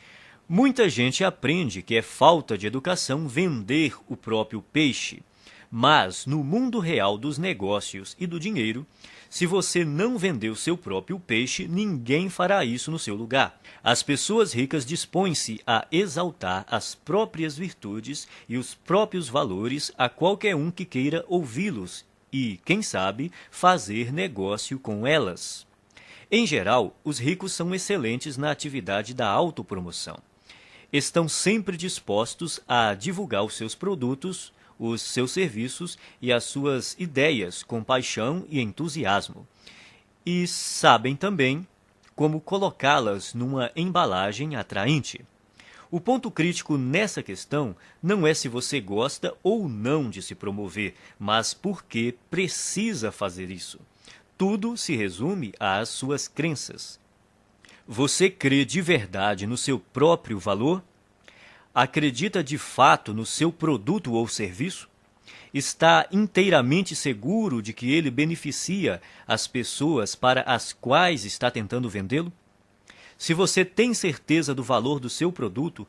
Muita gente aprende que é falta de educação vender o próprio peixe. Mas, no mundo real dos negócios e do dinheiro, se você não vender o seu próprio peixe, ninguém fará isso no seu lugar. As pessoas ricas dispõem-se a exaltar as próprias virtudes e os próprios valores a qualquer um que queira ouvi-los e, quem sabe, fazer negócio com elas. Em geral, os ricos são excelentes na atividade da autopromoção. Estão sempre dispostos a divulgar os seus produtos, os seus serviços e as suas ideias com paixão e entusiasmo. E sabem também como colocá-las numa embalagem atraente. O ponto crítico nessa questão não é se você gosta ou não de se promover, mas por que precisa fazer isso. Tudo se resume às suas crenças. Você crê de verdade no seu próprio valor? Acredita de fato no seu produto ou serviço? Está inteiramente seguro de que ele beneficia as pessoas para as quais está tentando vendê-lo? Se você tem certeza do valor do seu produto,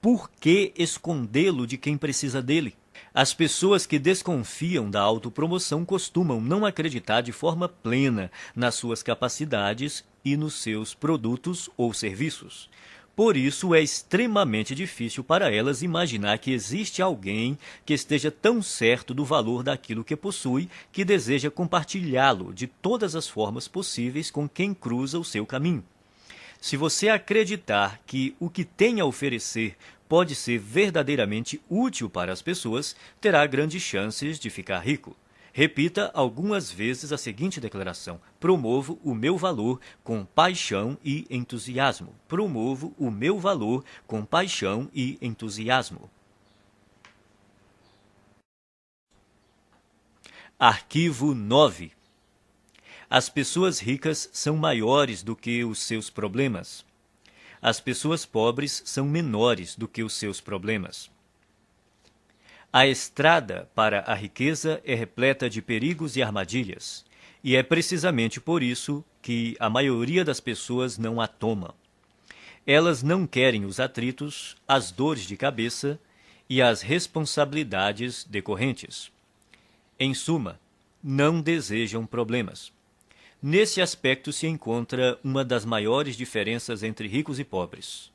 por que escondê-lo de quem precisa dele? As pessoas que desconfiam da autopromoção costumam não acreditar de forma plena nas suas capacidades e nos seus produtos ou serviços. Por isso, é extremamente difícil para elas imaginar que existe alguém que esteja tão certo do valor daquilo que possui que deseja compartilhá-lo de todas as formas possíveis com quem cruza o seu caminho. Se você acreditar que o que tem a oferecer pode ser verdadeiramente útil para as pessoas, terá grandes chances de ficar rico. Repita algumas vezes a seguinte declaração: promovo o meu valor com paixão e entusiasmo. Promovo o meu valor com paixão e entusiasmo. Arquivo 9. As pessoas ricas são maiores do que os seus problemas. As pessoas pobres são menores do que os seus problemas. A estrada para a riqueza é repleta de perigos e armadilhas, e é precisamente por isso que a maioria das pessoas não a toma. Elas não querem os atritos, as dores de cabeça e as responsabilidades decorrentes. Em suma, não desejam problemas. Nesse aspecto se encontra uma das maiores diferenças entre ricos e pobres.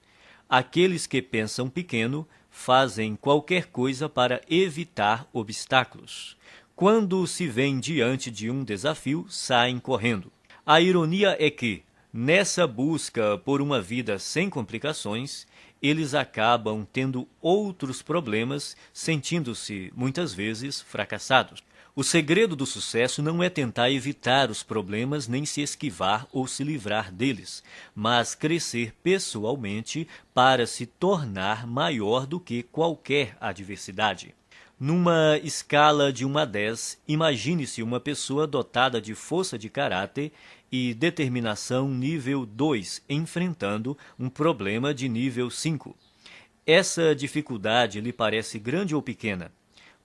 Aqueles que pensam pequeno fazem qualquer coisa para evitar obstáculos. Quando se veem diante de um desafio, saem correndo. A ironia é que, nessa busca por uma vida sem complicações, eles acabam tendo outros problemas, sentindo-se, muitas vezes, fracassados. O segredo do sucesso não é tentar evitar os problemas nem se esquivar ou se livrar deles, mas crescer pessoalmente para se tornar maior do que qualquer adversidade. Numa escala de 1 a 10, imagine-se uma pessoa dotada de força de caráter e determinação nível 2, enfrentando um problema de nível 5. Essa dificuldade lhe parece grande ou pequena?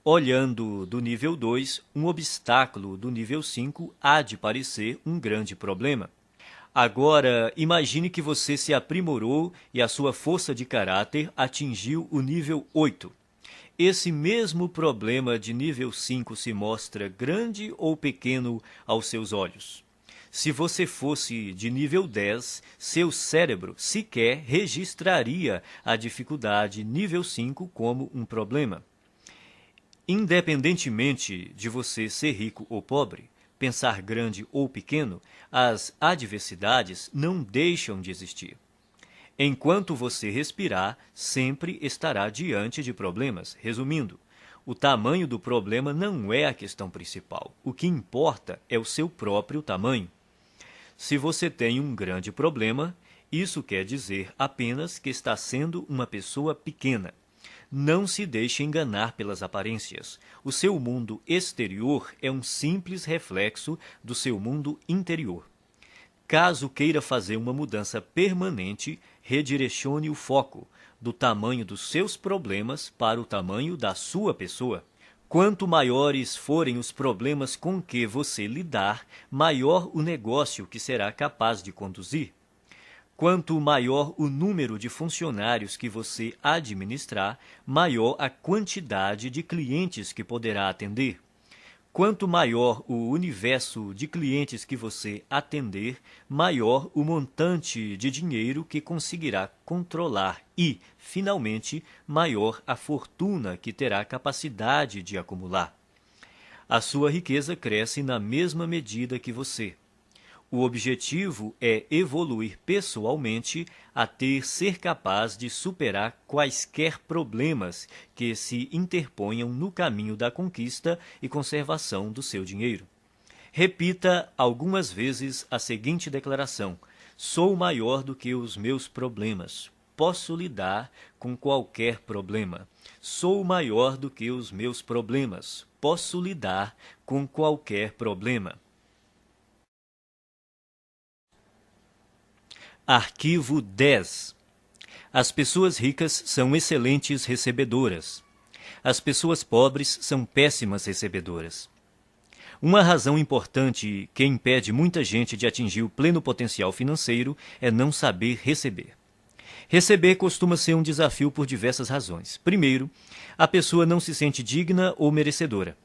Olhando do nível 2, um obstáculo do nível 5 há de parecer um grande problema. Agora, imagine que você se aprimorou e a sua força de caráter atingiu o nível 8. Esse mesmo problema de nível 5 se mostra grande ou pequeno aos seus olhos? Se você fosse de nível 10, seu cérebro sequer registraria a dificuldade nível 5 como um problema. Independentemente de você ser rico ou pobre, pensar grande ou pequeno, as adversidades não deixam de existir. Enquanto você respirar, sempre estará diante de problemas. Resumindo, o tamanho do problema não é a questão principal. O que importa é o seu próprio tamanho. Se você tem um grande problema, isso quer dizer apenas que está sendo uma pessoa pequena. Não se deixe enganar pelas aparências. O seu mundo exterior é um simples reflexo do seu mundo interior. Caso queira fazer uma mudança permanente, redirecione o foco do tamanho dos seus problemas para o tamanho da sua pessoa. Quanto maiores forem os problemas com que você lidar, maior o negócio que será capaz de conduzir. Quanto maior o número de funcionários que você administrar, maior a quantidade de clientes que poderá atender. Quanto maior o universo de clientes que você atender, maior o montante de dinheiro que conseguirá controlar e, finalmente, maior a fortuna que terá capacidade de acumular. A sua riqueza cresce na mesma medida que você. O objetivo é evoluir pessoalmente até ser capaz de superar quaisquer problemas que se interponham no caminho da conquista e conservação do seu dinheiro. Repita algumas vezes a seguinte declaração: sou maior do que os meus problemas. Posso lidar com qualquer problema. Sou maior do que os meus problemas. Posso lidar com qualquer problema. Arquivo 10. As pessoas ricas são excelentes recebedoras. As pessoas pobres são péssimas recebedoras. Uma razão importante que impede muita gente de atingir o pleno potencial financeiro é não saber receber. Receber costuma ser um desafio por diversas razões. Primeiro, a pessoa não se sente digna ou merecedora.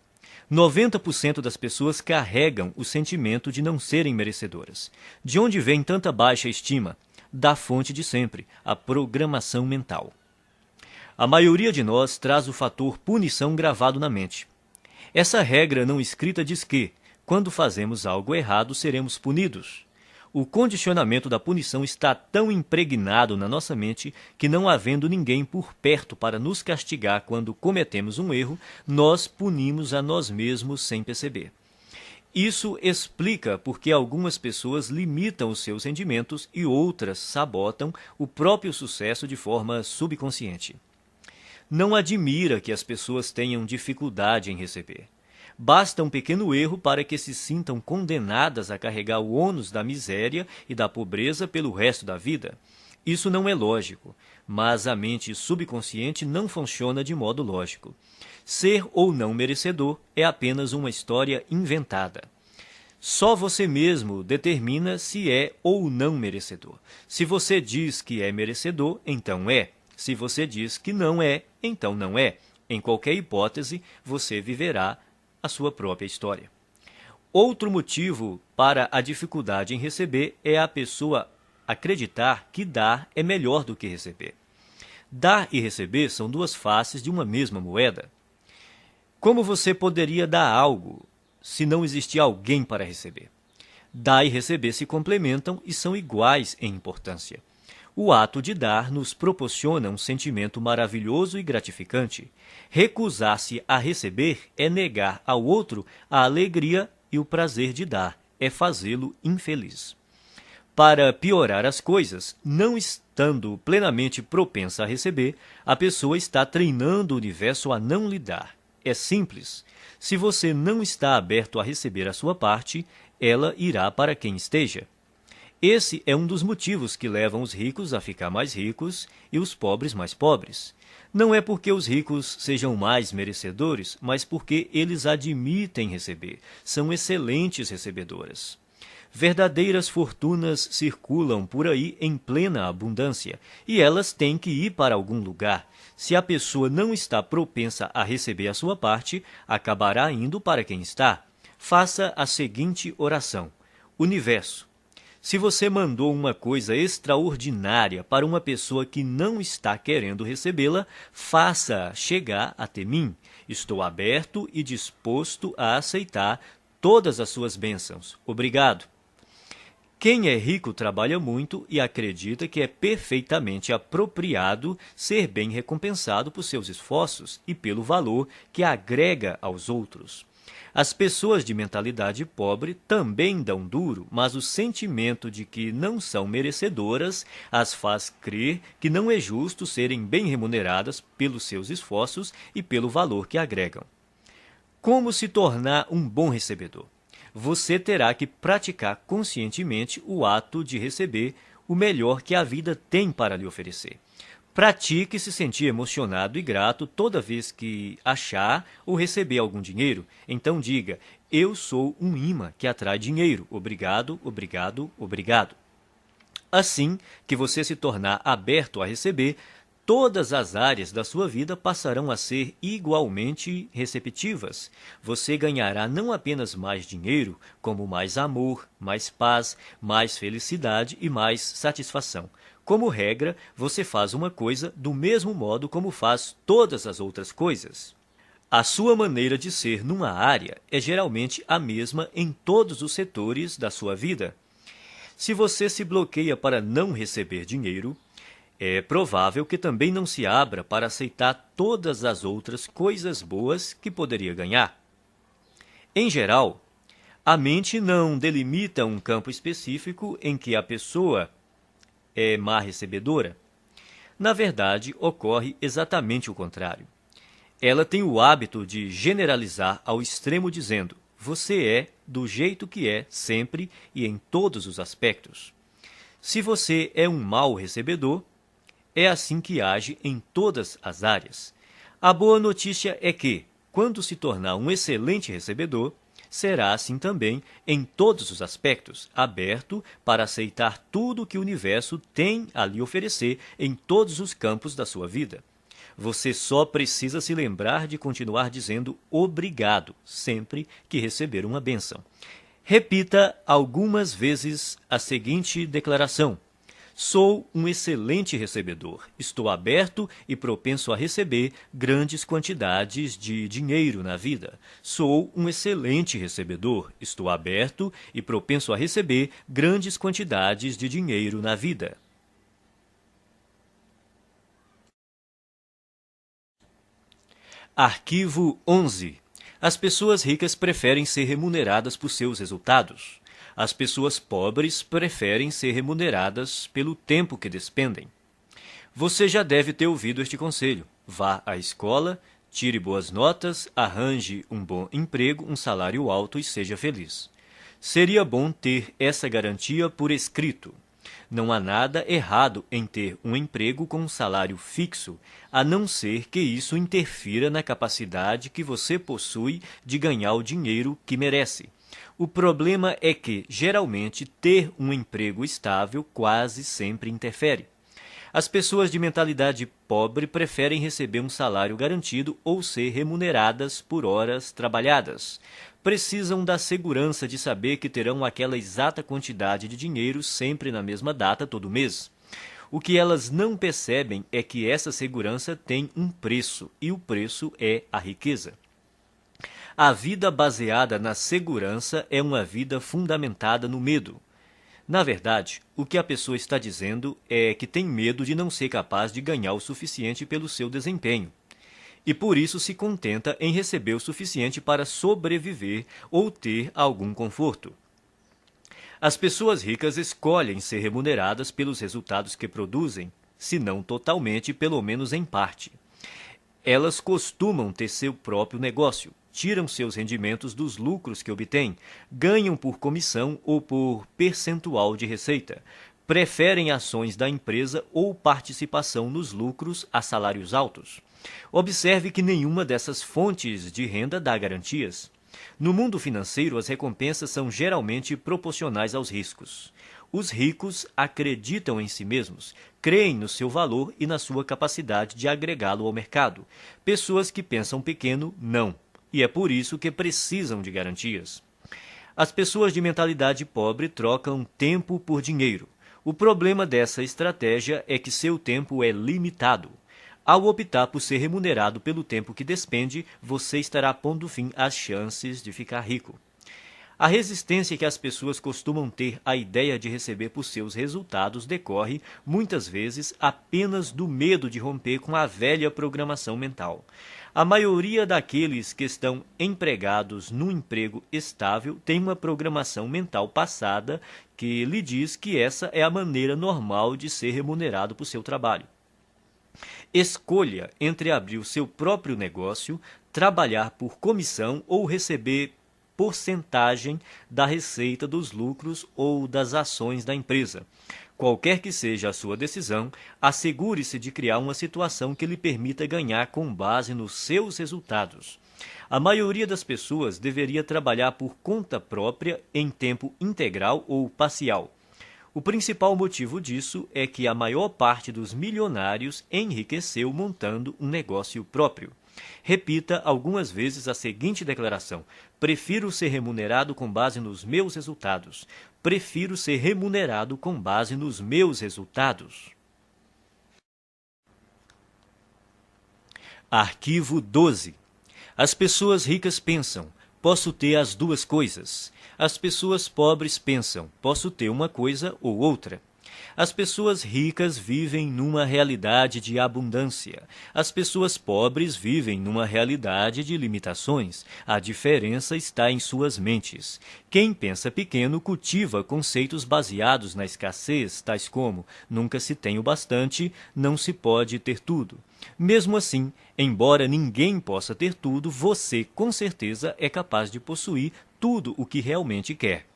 90% das pessoas carregam o sentimento de não serem merecedoras. De onde vem tanta baixa estima? Da fonte de sempre, a programação mental. A maioria de nós traz o fator punição gravado na mente. Essa regra não escrita diz que, quando fazemos algo errado, seremos punidos. O condicionamento da punição está tão impregnado na nossa mente que, não havendo ninguém por perto para nos castigar quando cometemos um erro, nós punimos a nós mesmos sem perceber. Isso explica por que algumas pessoas limitam os seus rendimentos e outras sabotam o próprio sucesso de forma subconsciente. Não admira que as pessoas tenham dificuldade em receber. Basta um pequeno erro para que se sintam condenadas a carregar o ônus da miséria e da pobreza pelo resto da vida. Isso não é lógico, mas a mente subconsciente não funciona de modo lógico. Ser ou não merecedor é apenas uma história inventada. Só você mesmo determina se é ou não merecedor. Se você diz que é merecedor, então é. Se você diz que não é, então não é. Em qualquer hipótese, você viverá a sua própria história. Outro motivo para a dificuldade em receber é a pessoa acreditar que dar é melhor do que receber. Dar e receber são duas faces de uma mesma moeda. Como você poderia dar algo se não existir alguém para receber? Dar e receber se complementam e são iguais em importância. O ato de dar nos proporciona um sentimento maravilhoso e gratificante. Recusar-se a receber é negar ao outro a alegria e o prazer de dar, é fazê-lo infeliz. Para piorar as coisas, não estando plenamente propensa a receber, a pessoa está treinando o universo a não lhe dar. É simples. Se você não está aberto a receber a sua parte, ela irá para quem esteja. Esse é um dos motivos que levam os ricos a ficar mais ricos e os pobres mais pobres. Não é porque os ricos sejam mais merecedores, mas porque eles admitem receber. São excelentes recebedoras. Verdadeiras fortunas circulam por aí em plena abundância, e elas têm que ir para algum lugar. Se a pessoa não está propensa a receber a sua parte, acabará indo para quem está. Faça a seguinte oração: Universo, se você mandou uma coisa extraordinária para uma pessoa que não está querendo recebê-la, faça chegar até mim. Estou aberto e disposto a aceitar todas as suas bênçãos. Obrigado. Quem é rico trabalha muito e acredita que é perfeitamente apropriado ser bem recompensado por seus esforços e pelo valor que agrega aos outros. As pessoas de mentalidade pobre também dão duro, mas o sentimento de que não são merecedoras as faz crer que não é justo serem bem remuneradas pelos seus esforços e pelo valor que agregam. Como se tornar um bom recebedor? Você terá que praticar conscientemente o ato de receber o melhor que a vida tem para lhe oferecer. Pratique se sentir emocionado e grato toda vez que achar ou receber algum dinheiro. Então diga: eu sou um imã que atrai dinheiro. Obrigado, obrigado, obrigado. Assim que você se tornar aberto a receber, todas as áreas da sua vida passarão a ser igualmente receptivas. Você ganhará não apenas mais dinheiro, como mais amor, mais paz, mais felicidade e mais satisfação. Como regra, você faz uma coisa do mesmo modo como faz todas as outras coisas. A sua maneira de ser numa área é geralmente a mesma em todos os setores da sua vida. Se você se bloqueia para não receber dinheiro, é provável que também não se abra para aceitar todas as outras coisas boas que poderia ganhar. Em geral, a mente não delimita um campo específico em que a pessoa é má recebedora. Na verdade, ocorre exatamente o contrário. Ela tem o hábito de generalizar ao extremo dizendo: você é do jeito que é sempre e em todos os aspectos. Se você é um mau recebedor, é assim que age em todas as áreas. A boa notícia é que, quando se tornar um excelente recebedor, será assim também em todos os aspectos, aberto para aceitar tudo que o universo tem a lhe oferecer em todos os campos da sua vida. Você só precisa se lembrar de continuar dizendo obrigado sempre que receber uma bênção. Repita algumas vezes a seguinte declaração: Sou um excelente recebedor. Estou aberto e propenso a receber grandes quantidades de dinheiro na vida. Sou um excelente recebedor. Estou aberto e propenso a receber grandes quantidades de dinheiro na vida. Arquivo 11. As pessoas ricas preferem ser remuneradas por seus resultados. As pessoas pobres preferem ser remuneradas pelo tempo que despendem. Você já deve ter ouvido este conselho. Vá à escola, tire boas notas, arranje um bom emprego, um salário alto e seja feliz. Seria bom ter essa garantia por escrito. Não há nada errado em ter um emprego com um salário fixo, a não ser que isso interfira na capacidade que você possui de ganhar o dinheiro que merece. O problema é que, geralmente, ter um emprego estável quase sempre interfere. As pessoas de mentalidade pobre preferem receber um salário garantido ou ser remuneradas por horas trabalhadas. Precisam da segurança de saber que terão aquela exata quantidade de dinheiro sempre na mesma data todo mês. O que elas não percebem é que essa segurança tem um preço, e o preço é a riqueza. A vida baseada na segurança é uma vida fundamentada no medo. Na verdade, o que a pessoa está dizendo é que tem medo de não ser capaz de ganhar o suficiente pelo seu desempenho. E por isso se contenta em receber o suficiente para sobreviver ou ter algum conforto. As pessoas ricas escolhem ser remuneradas pelos resultados que produzem, se não totalmente, pelo menos em parte. Elas costumam ter seu próprio negócio, tiram seus rendimentos dos lucros que obtêm, ganham por comissão ou por percentual de receita, preferem ações da empresa ou participação nos lucros a salários altos. Observe que nenhuma dessas fontes de renda dá garantias. No mundo financeiro, as recompensas são geralmente proporcionais aos riscos. Os ricos acreditam em si mesmos, creem no seu valor e na sua capacidade de agregá-lo ao mercado. Pessoas que pensam pequeno, não. E é por isso que precisam de garantias. As pessoas de mentalidade pobre trocam tempo por dinheiro. O problema dessa estratégia é que seu tempo é limitado. Ao optar por ser remunerado pelo tempo que despende, você estará pondo fim às chances de ficar rico. A resistência que as pessoas costumam ter à ideia de receber por seus resultados decorre, muitas vezes, apenas do medo de romper com a velha programação mental. A maioria daqueles que estão empregados num emprego estável tem uma programação mental passada que lhe diz que essa é a maneira normal de ser remunerado por seu trabalho. Escolha entre abrir o seu próprio negócio, trabalhar por comissão ou receber porcentagem da receita dos lucros ou das ações da empresa. Qualquer que seja a sua decisão, assegure-se de criar uma situação que lhe permita ganhar com base nos seus resultados. A maioria das pessoas deveria trabalhar por conta própria em tempo integral ou parcial. O principal motivo disso é que a maior parte dos milionários enriqueceu montando um negócio próprio. Repita algumas vezes a seguinte declaração: prefiro ser remunerado com base nos meus resultados. Prefiro ser remunerado com base nos meus resultados. Arquivo 12. As pessoas ricas pensam: posso ter as duas coisas. As pessoas pobres pensam: posso ter uma coisa ou outra. As pessoas ricas vivem numa realidade de abundância. As pessoas pobres vivem numa realidade de limitações. A diferença está em suas mentes. Quem pensa pequeno cultiva conceitos baseados na escassez, tais como: nunca se tem o bastante, não se pode ter tudo. Mesmo assim, embora ninguém possa ter tudo, você, com certeza, é capaz de possuir tudo o que realmente quer.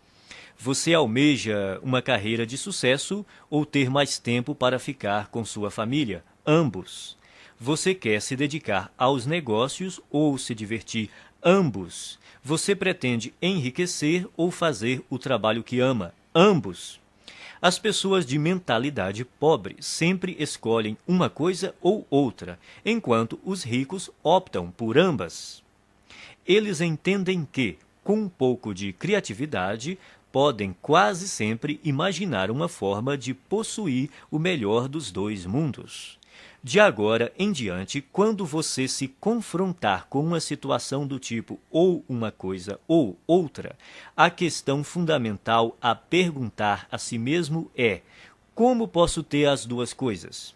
Você almeja uma carreira de sucesso ou ter mais tempo para ficar com sua família? Ambos. Você quer se dedicar aos negócios ou se divertir? Ambos. Você pretende enriquecer ou fazer o trabalho que ama? Ambos. As pessoas de mentalidade pobre sempre escolhem uma coisa ou outra, enquanto os ricos optam por ambas. Eles entendem que, com um pouco de criatividade, podem quase sempre imaginar uma forma de possuir o melhor dos dois mundos. De agora em diante, quando você se confrontar com uma situação do tipo ou uma coisa ou outra, a questão fundamental a perguntar a si mesmo é: como posso ter as duas coisas?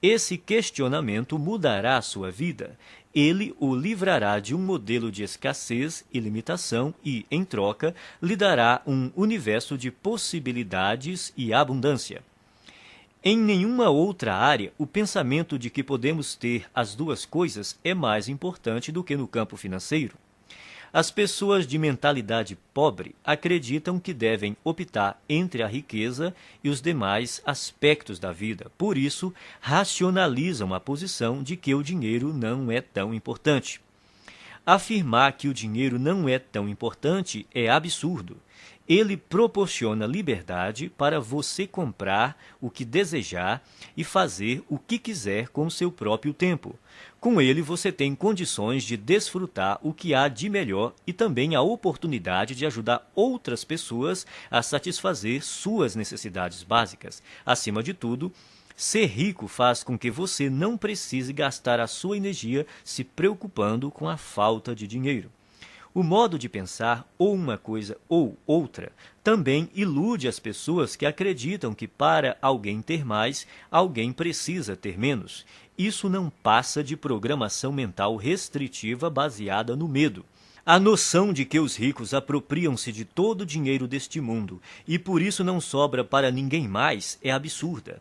Esse questionamento mudará a sua vida. Ele o livrará de um modelo de escassez e limitação e, em troca, lhe dará um universo de possibilidades e abundância. Em nenhuma outra área, o pensamento de que podemos ter as duas coisas é mais importante do que no campo financeiro. As pessoas de mentalidade pobre acreditam que devem optar entre a riqueza e os demais aspectos da vida. Por isso, racionalizam a posição de que o dinheiro não é tão importante. Afirmar que o dinheiro não é tão importante é absurdo. Ele proporciona liberdade para você comprar o que desejar e fazer o que quiser com o seu próprio tempo. Com ele, você tem condições de desfrutar o que há de melhor e também a oportunidade de ajudar outras pessoas a satisfazer suas necessidades básicas. Acima de tudo, ser rico faz com que você não precise gastar a sua energia se preocupando com a falta de dinheiro. O modo de pensar, ou uma coisa ou outra, também ilude as pessoas que acreditam que para alguém ter mais, alguém precisa ter menos. Isso não passa de programação mental restritiva baseada no medo. A noção de que os ricos apropriam-se de todo o dinheiro deste mundo e por isso não sobra para ninguém mais é absurda.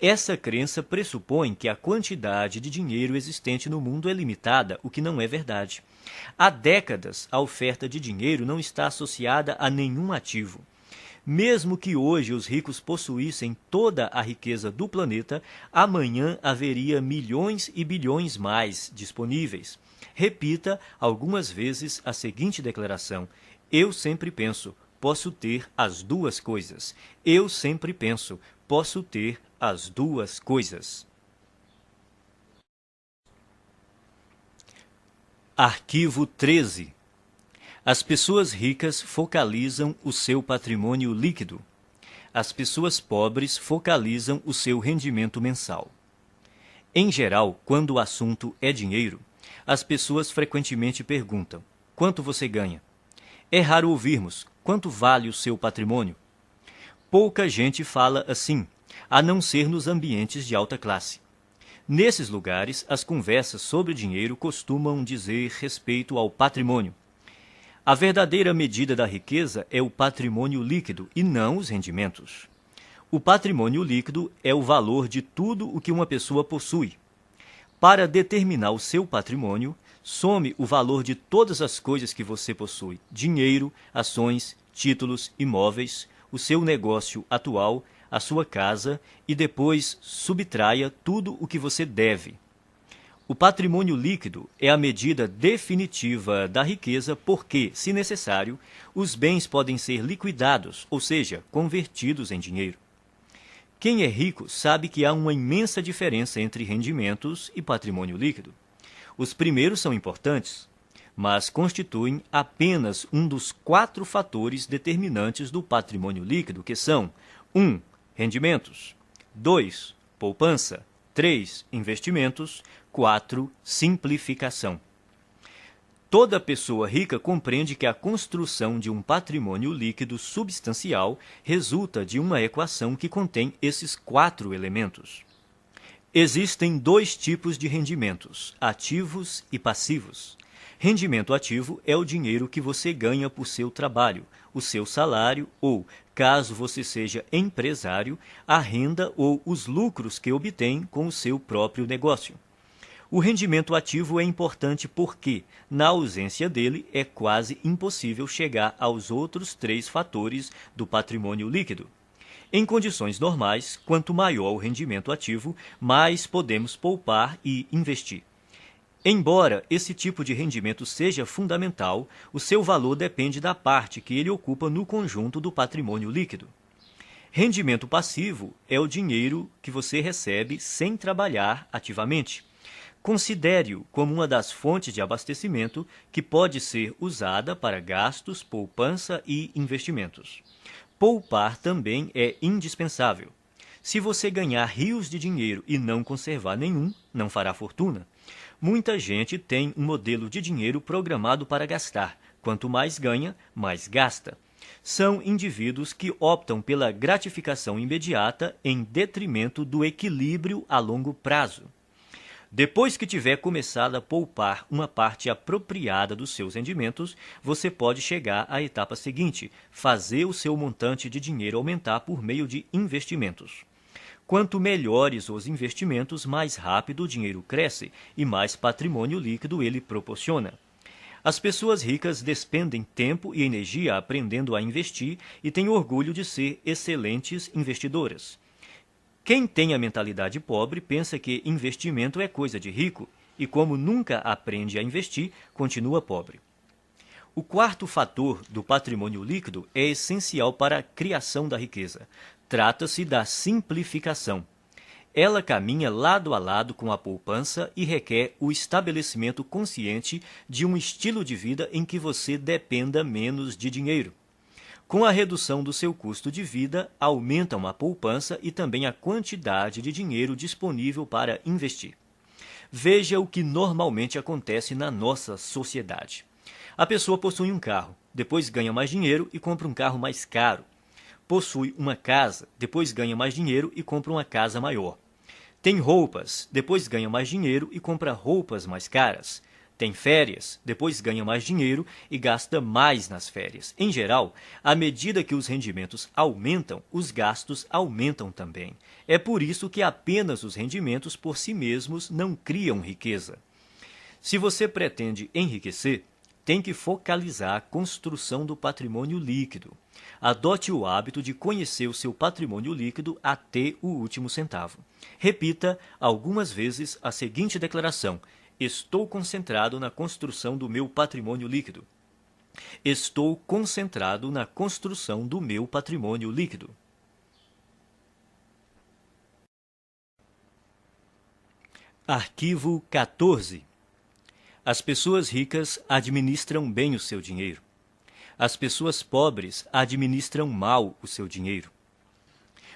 Essa crença pressupõe que a quantidade de dinheiro existente no mundo é limitada, o que não é verdade. Há décadas, a oferta de dinheiro não está associada a nenhum ativo. Mesmo que hoje os ricos possuíssem toda a riqueza do planeta, amanhã haveria milhões e bilhões mais disponíveis. Repita algumas vezes a seguinte declaração: eu sempre penso, posso ter as duas coisas. Eu sempre penso, posso ter as duas coisas. Arquivo 13. As pessoas ricas focalizam o seu patrimônio líquido. As pessoas pobres focalizam o seu rendimento mensal. Em geral, quando o assunto é dinheiro, as pessoas frequentemente perguntam: quanto você ganha? É raro ouvirmos: quanto vale o seu patrimônio? Pouca gente fala assim, a não ser nos ambientes de alta classe. Nesses lugares, as conversas sobre dinheiro costumam dizer respeito ao patrimônio. A verdadeira medida da riqueza é o patrimônio líquido e não os rendimentos. O patrimônio líquido é o valor de tudo o que uma pessoa possui. Para determinar o seu patrimônio, some o valor de todas as coisas que você possui: dinheiro, ações, títulos, imóveis, o seu negócio atual, a sua casa, e depois subtraia tudo o que você deve. O patrimônio líquido é a medida definitiva da riqueza porque, se necessário, os bens podem ser liquidados, ou seja, convertidos em dinheiro. Quem é rico sabe que há uma imensa diferença entre rendimentos e patrimônio líquido. Os primeiros são importantes, mas constituem apenas um dos 4 fatores determinantes do patrimônio líquido, que são: 1. Rendimentos. 2. Poupança. 3. Investimentos. 4. Simplificação. Toda pessoa rica compreende que a construção de um patrimônio líquido substancial resulta de uma equação que contém esses 4 elementos. Existem 2 tipos de rendimentos: ativos e passivos. Rendimento ativo é o dinheiro que você ganha por seu trabalho, o seu salário ou, caso você seja empresário, a renda ou os lucros que obtém com o seu próprio negócio. O rendimento ativo é importante porque, na ausência dele, é quase impossível chegar aos outros 3 fatores do patrimônio líquido. Em condições normais, quanto maior o rendimento ativo, mais podemos poupar e investir. Embora esse tipo de rendimento seja fundamental, o seu valor depende da parte que ele ocupa no conjunto do patrimônio líquido. Rendimento passivo é o dinheiro que você recebe sem trabalhar ativamente. Considere-o como uma das fontes de abastecimento que pode ser usada para gastos, poupança e investimentos. Poupar também é indispensável. Se você ganhar rios de dinheiro e não conservar nenhum, não fará fortuna. Muita gente tem um modelo de dinheiro programado para gastar. Quanto mais ganha, mais gasta. São indivíduos que optam pela gratificação imediata em detrimento do equilíbrio a longo prazo. Depois que tiver começado a poupar uma parte apropriada dos seus rendimentos, você pode chegar à etapa seguinte, fazer o seu montante de dinheiro aumentar por meio de investimentos. Quanto melhores os investimentos, mais rápido o dinheiro cresce e mais patrimônio líquido ele proporciona. As pessoas ricas despendem tempo e energia aprendendo a investir e têm orgulho de ser excelentes investidoras. Quem tem a mentalidade pobre pensa que investimento é coisa de rico e, como nunca aprende a investir, continua pobre. O quarto fator do patrimônio líquido é essencial para a criação da riqueza. Trata-se da simplificação. Ela caminha lado a lado com a poupança e requer o estabelecimento consciente de um estilo de vida em que você dependa menos de dinheiro. Com a redução do seu custo de vida, aumentam a poupança e também a quantidade de dinheiro disponível para investir. Veja o que normalmente acontece na nossa sociedade. A pessoa possui um carro, depois ganha mais dinheiro e compra um carro mais caro. Possui uma casa, depois ganha mais dinheiro e compra uma casa maior. Tem roupas, depois ganha mais dinheiro e compra roupas mais caras. Tem férias, depois ganha mais dinheiro e gasta mais nas férias. Em geral, à medida que os rendimentos aumentam, os gastos aumentam também. É por isso que apenas os rendimentos por si mesmos não criam riqueza. Se você pretende enriquecer, tem que focalizar a construção do patrimônio líquido. Adote o hábito de conhecer o seu patrimônio líquido até o último centavo. Repita algumas vezes a seguinte declaração: estou concentrado na construção do meu patrimônio líquido. Estou concentrado na construção do meu patrimônio líquido. Arquivo 14. As pessoas ricas administram bem o seu dinheiro. As pessoas pobres administram mal o seu dinheiro.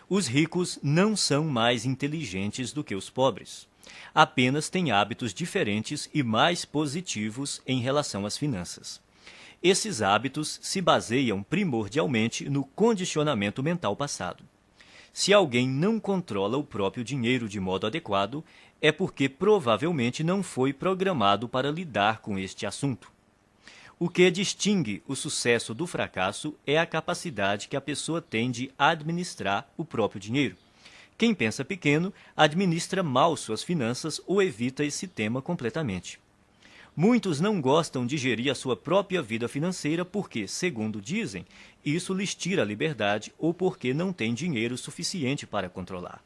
Os ricos não são mais inteligentes do que os pobres. Apenas têm hábitos diferentes e mais positivos em relação às finanças. Esses hábitos se baseiam primordialmente no condicionamento mental passado. Se alguém não controla o próprio dinheiro de modo adequado, é porque provavelmente não foi programado para lidar com este assunto. O que distingue o sucesso do fracasso é a capacidade que a pessoa tem de administrar o próprio dinheiro. Quem pensa pequeno administra mal suas finanças ou evita esse tema completamente. Muitos não gostam de gerir a sua própria vida financeira porque, segundo dizem, isso lhes tira a liberdade ou porque não têm dinheiro suficiente para controlar.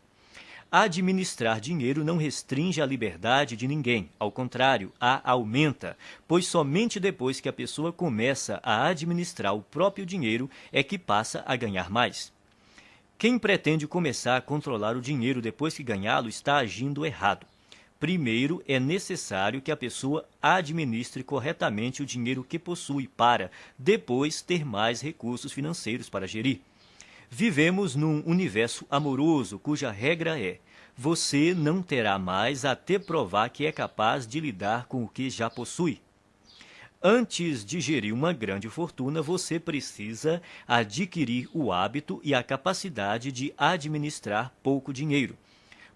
Administrar dinheiro não restringe a liberdade de ninguém, ao contrário, a aumenta, pois somente depois que a pessoa começa a administrar o próprio dinheiro é que passa a ganhar mais. Quem pretende começar a controlar o dinheiro depois que ganhá-lo está agindo errado. Primeiro, é necessário que a pessoa administre corretamente o dinheiro que possui para, depois, ter mais recursos financeiros para gerir. Vivemos num universo amoroso cuja regra é: você não terá mais até provar que é capaz de lidar com o que já possui. Antes de gerir uma grande fortuna, você precisa adquirir o hábito e a capacidade de administrar pouco dinheiro.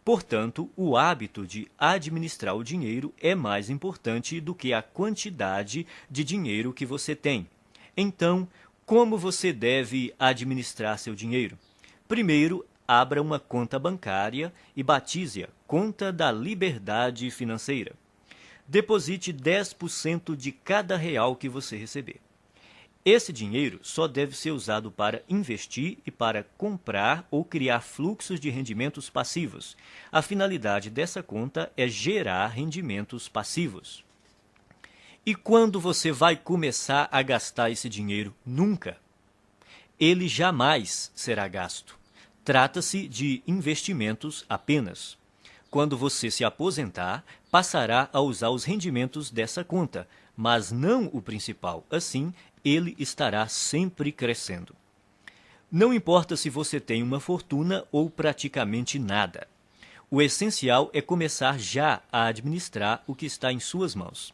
Portanto, o hábito de administrar o dinheiro é mais importante do que a quantidade de dinheiro que você tem. Então, como você deve administrar seu dinheiro? Primeiro, abra uma conta bancária e batize-a Conta da Liberdade Financeira. Deposite 10% de cada real que você receber. Esse dinheiro só deve ser usado para investir e para comprar ou criar fluxos de rendimentos passivos. A finalidade dessa conta é gerar rendimentos passivos. E quando você vai começar a gastar esse dinheiro? Nunca. Ele jamais será gasto. Trata-se de investimentos apenas. Quando você se aposentar, passará a usar os rendimentos dessa conta, mas não o principal. Assim, ele estará sempre crescendo. Não importa se você tem uma fortuna ou praticamente nada. O essencial é começar já a administrar o que está em suas mãos.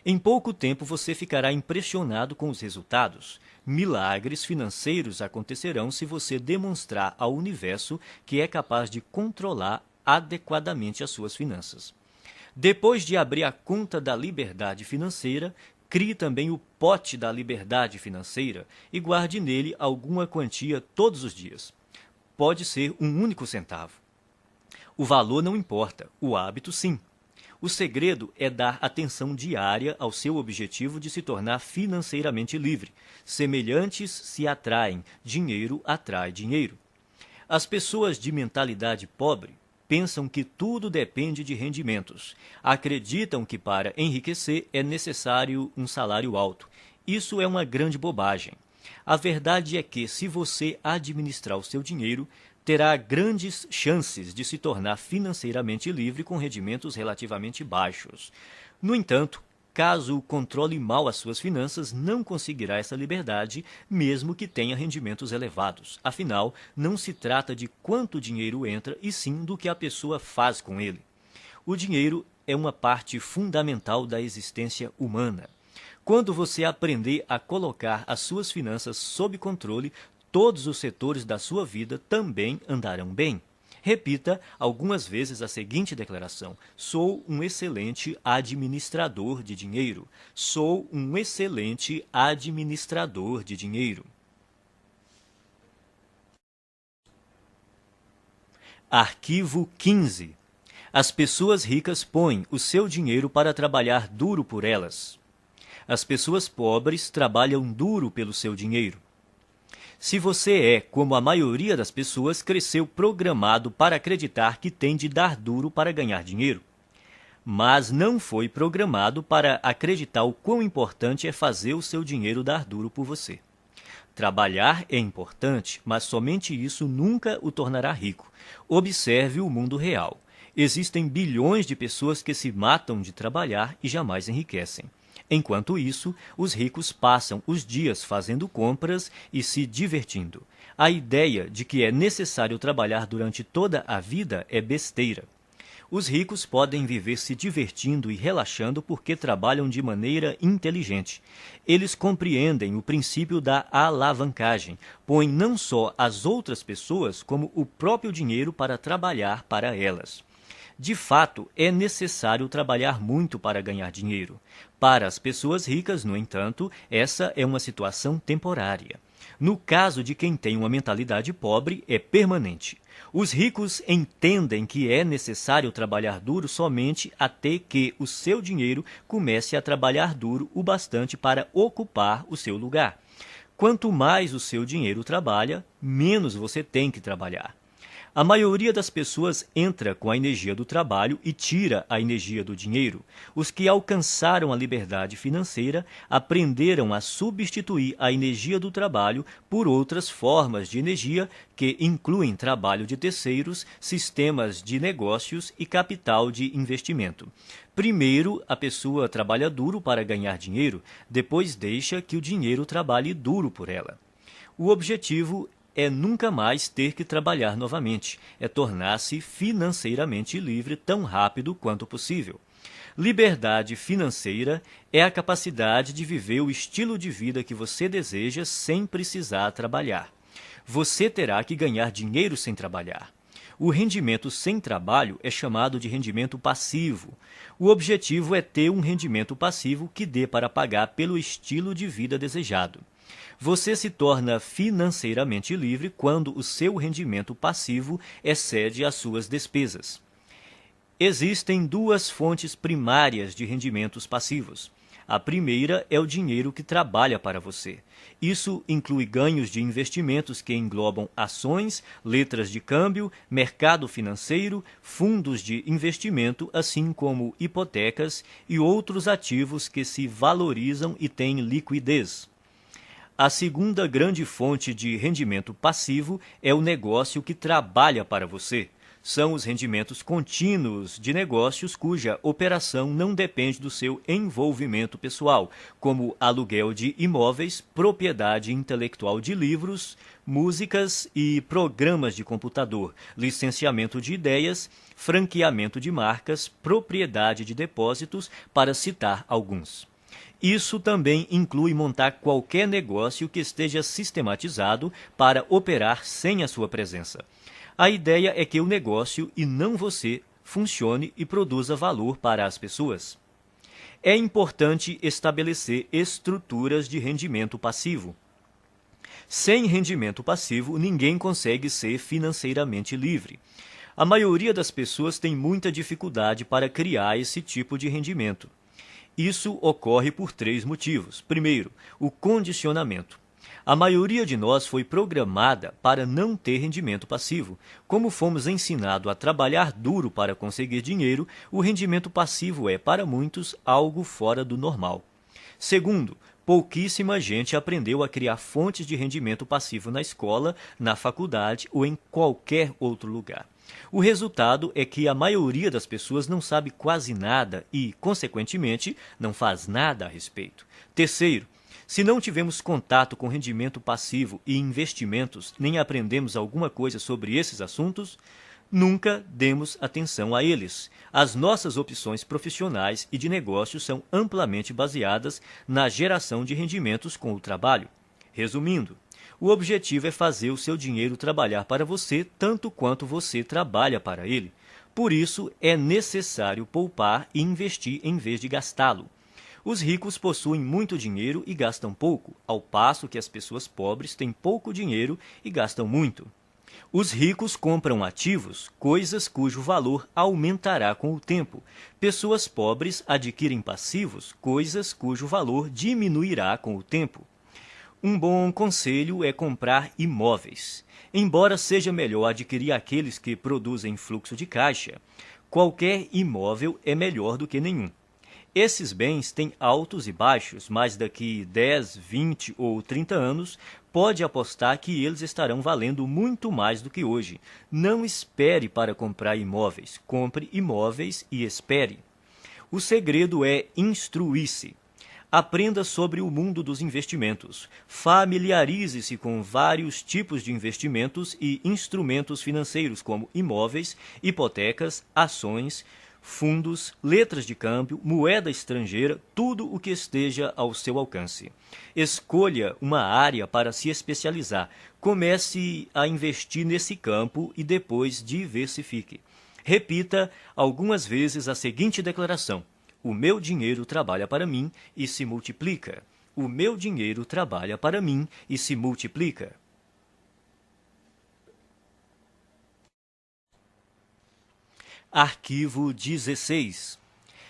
Em pouco tempo você ficará impressionado com os resultados. Milagres financeiros acontecerão se você demonstrar ao universo que é capaz de controlar adequadamente as suas finanças. Depois de abrir a conta da liberdade financeira, crie também o pote da liberdade financeira e guarde nele alguma quantia todos os dias. Pode ser um único centavo. O valor não importa, o hábito sim. O segredo é dar atenção diária ao seu objetivo de se tornar financeiramente livre. Semelhantes se atraem, dinheiro atrai dinheiro. As pessoas de mentalidade pobre pensam que tudo depende de rendimentos. Acreditam que para enriquecer é necessário um salário alto. Isso é uma grande bobagem. A verdade é que, se você administrar o seu dinheiro, terá grandes chances de se tornar financeiramente livre com rendimentos relativamente baixos. No entanto, caso controle mal as suas finanças, não conseguirá essa liberdade, mesmo que tenha rendimentos elevados. Afinal, não se trata de quanto dinheiro entra, e sim do que a pessoa faz com ele. O dinheiro é uma parte fundamental da existência humana. Quando você aprender a colocar as suas finanças sob controle, todos os setores da sua vida também andarão bem. Repita algumas vezes a seguinte declaração: sou um excelente administrador de dinheiro. Sou um excelente administrador de dinheiro. Arquivo 15. As pessoas ricas põem o seu dinheiro para trabalhar duro por elas. As pessoas pobres trabalham duro pelo seu dinheiro. Se você é, como a maioria das pessoas, cresceu programado para acreditar que tem de dar duro para ganhar dinheiro, mas não foi programado para acreditar o quão importante é fazer o seu dinheiro dar duro por você. Trabalhar é importante, mas somente isso nunca o tornará rico. Observe o mundo real. Existem bilhões de pessoas que se matam de trabalhar e jamais enriquecem. Enquanto isso, os ricos passam os dias fazendo compras e se divertindo. A ideia de que é necessário trabalhar durante toda a vida é besteira. Os ricos podem viver se divertindo e relaxando porque trabalham de maneira inteligente. Eles compreendem o princípio da alavancagem, põem não só as outras pessoas, como o próprio dinheiro para trabalhar para elas. De fato, é necessário trabalhar muito para ganhar dinheiro. Para as pessoas ricas, no entanto, essa é uma situação temporária. No caso de quem tem uma mentalidade pobre, é permanente. Os ricos entendem que é necessário trabalhar duro somente até que o seu dinheiro comece a trabalhar duro o bastante para ocupar o seu lugar. Quanto mais o seu dinheiro trabalha, menos você tem que trabalhar. A maioria das pessoas entra com a energia do trabalho e tira a energia do dinheiro. Os que alcançaram a liberdade financeira aprenderam a substituir a energia do trabalho por outras formas de energia que incluem trabalho de terceiros, sistemas de negócios e capital de investimento. Primeiro, a pessoa trabalha duro para ganhar dinheiro, depois deixa que o dinheiro trabalhe duro por ela. O objetivo é nunca mais ter que trabalhar novamente, é tornar-se financeiramente livre tão rápido quanto possível. Liberdade financeira é a capacidade de viver o estilo de vida que você deseja sem precisar trabalhar. Você terá que ganhar dinheiro sem trabalhar. O rendimento sem trabalho é chamado de rendimento passivo. O objetivo é ter um rendimento passivo que dê para pagar pelo estilo de vida desejado. Você se torna financeiramente livre quando o seu rendimento passivo excede as suas despesas. Existem duas fontes primárias de rendimentos passivos. A primeira é o dinheiro que trabalha para você. Isso inclui ganhos de investimentos que englobam ações, letras de câmbio, mercado financeiro, fundos de investimento, assim como hipotecas e outros ativos que se valorizam e têm liquidez. A segunda grande fonte de rendimento passivo é o negócio que trabalha para você. são os rendimentos contínuos de negócios cuja operação não depende do seu envolvimento pessoal, como aluguel de imóveis, propriedade intelectual de livros, músicas e programas de computador, licenciamento de ideias, franqueamento de marcas, propriedade de depósitos, para citar alguns. Isso também inclui montar qualquer negócio que esteja sistematizado para operar sem a sua presença. A ideia é que o negócio, e não você, funcione e produza valor para as pessoas. É importante estabelecer estruturas de rendimento passivo. Sem rendimento passivo, ninguém consegue ser financeiramente livre. A maioria das pessoas tem muita dificuldade para criar esse tipo de rendimento. Isso ocorre por 3 motivos. Primeiro, o condicionamento. A maioria de nós foi programada para não ter rendimento passivo. Como fomos ensinados a trabalhar duro para conseguir dinheiro, o rendimento passivo é, para muitos, algo fora do normal. Segundo, pouquíssima gente aprendeu a criar fontes de rendimento passivo na escola, na faculdade ou em qualquer outro lugar. O resultado é que a maioria das pessoas não sabe quase nada e, consequentemente, não faz nada a respeito. Terceiro, se não tivemos contato com rendimento passivo e investimentos, nem aprendemos alguma coisa sobre esses assuntos, nunca demos atenção a eles. As nossas opções profissionais e de negócios são amplamente baseadas na geração de rendimentos com o trabalho. Resumindo, o objetivo é fazer o seu dinheiro trabalhar para você tanto quanto você trabalha para ele. Por isso, é necessário poupar e investir em vez de gastá-lo. Os ricos possuem muito dinheiro e gastam pouco, ao passo que as pessoas pobres têm pouco dinheiro e gastam muito. Os ricos compram ativos, coisas cujo valor aumentará com o tempo. Pessoas pobres adquirem passivos, coisas cujo valor diminuirá com o tempo. Um bom conselho é comprar imóveis. Embora seja melhor adquirir aqueles que produzem fluxo de caixa, qualquer imóvel é melhor do que nenhum. Esses bens têm altos e baixos, mas daqui 10, 20 ou 30 anos, pode apostar que eles estarão valendo muito mais do que hoje. Não espere para comprar imóveis. Compre imóveis e espere. O segredo é instruir-se. Aprenda sobre o mundo dos investimentos. Familiarize-se com vários tipos de investimentos e instrumentos financeiros, como imóveis, hipotecas, ações, fundos, letras de câmbio, moeda estrangeira, tudo o que esteja ao seu alcance. Escolha uma área para se especializar. Comece a investir nesse campo e depois diversifique. Repita algumas vezes a seguinte declaração: o meu dinheiro trabalha para mim e se multiplica. O meu dinheiro trabalha para mim e se multiplica. Arquivo 16.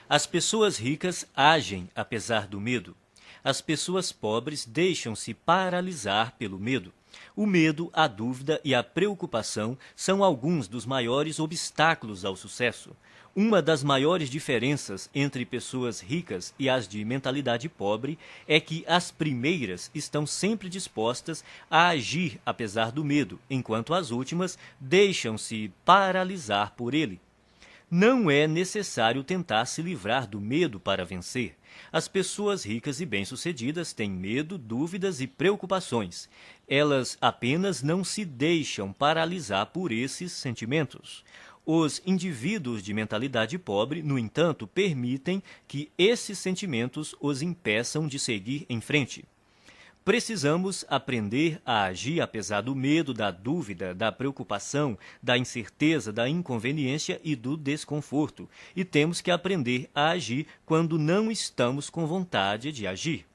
As pessoas ricas agem apesar do medo. As pessoas pobres deixam-se paralisar pelo medo. O medo, a dúvida e a preocupação são alguns dos maiores obstáculos ao sucesso. Uma das maiores diferenças entre pessoas ricas e as de mentalidade pobre é que as primeiras estão sempre dispostas a agir apesar do medo, enquanto as últimas deixam-se paralisar por ele. Não é necessário tentar se livrar do medo para vencer. As pessoas ricas e bem-sucedidas têm medo, dúvidas e preocupações. Elas apenas não se deixam paralisar por esses sentimentos. Os indivíduos de mentalidade pobre, no entanto, permitem que esses sentimentos os impeçam de seguir em frente. Precisamos aprender a agir apesar do medo, da dúvida, da preocupação, da incerteza, da inconveniência e do desconforto. E temos que aprender a agir quando não estamos com vontade de agir.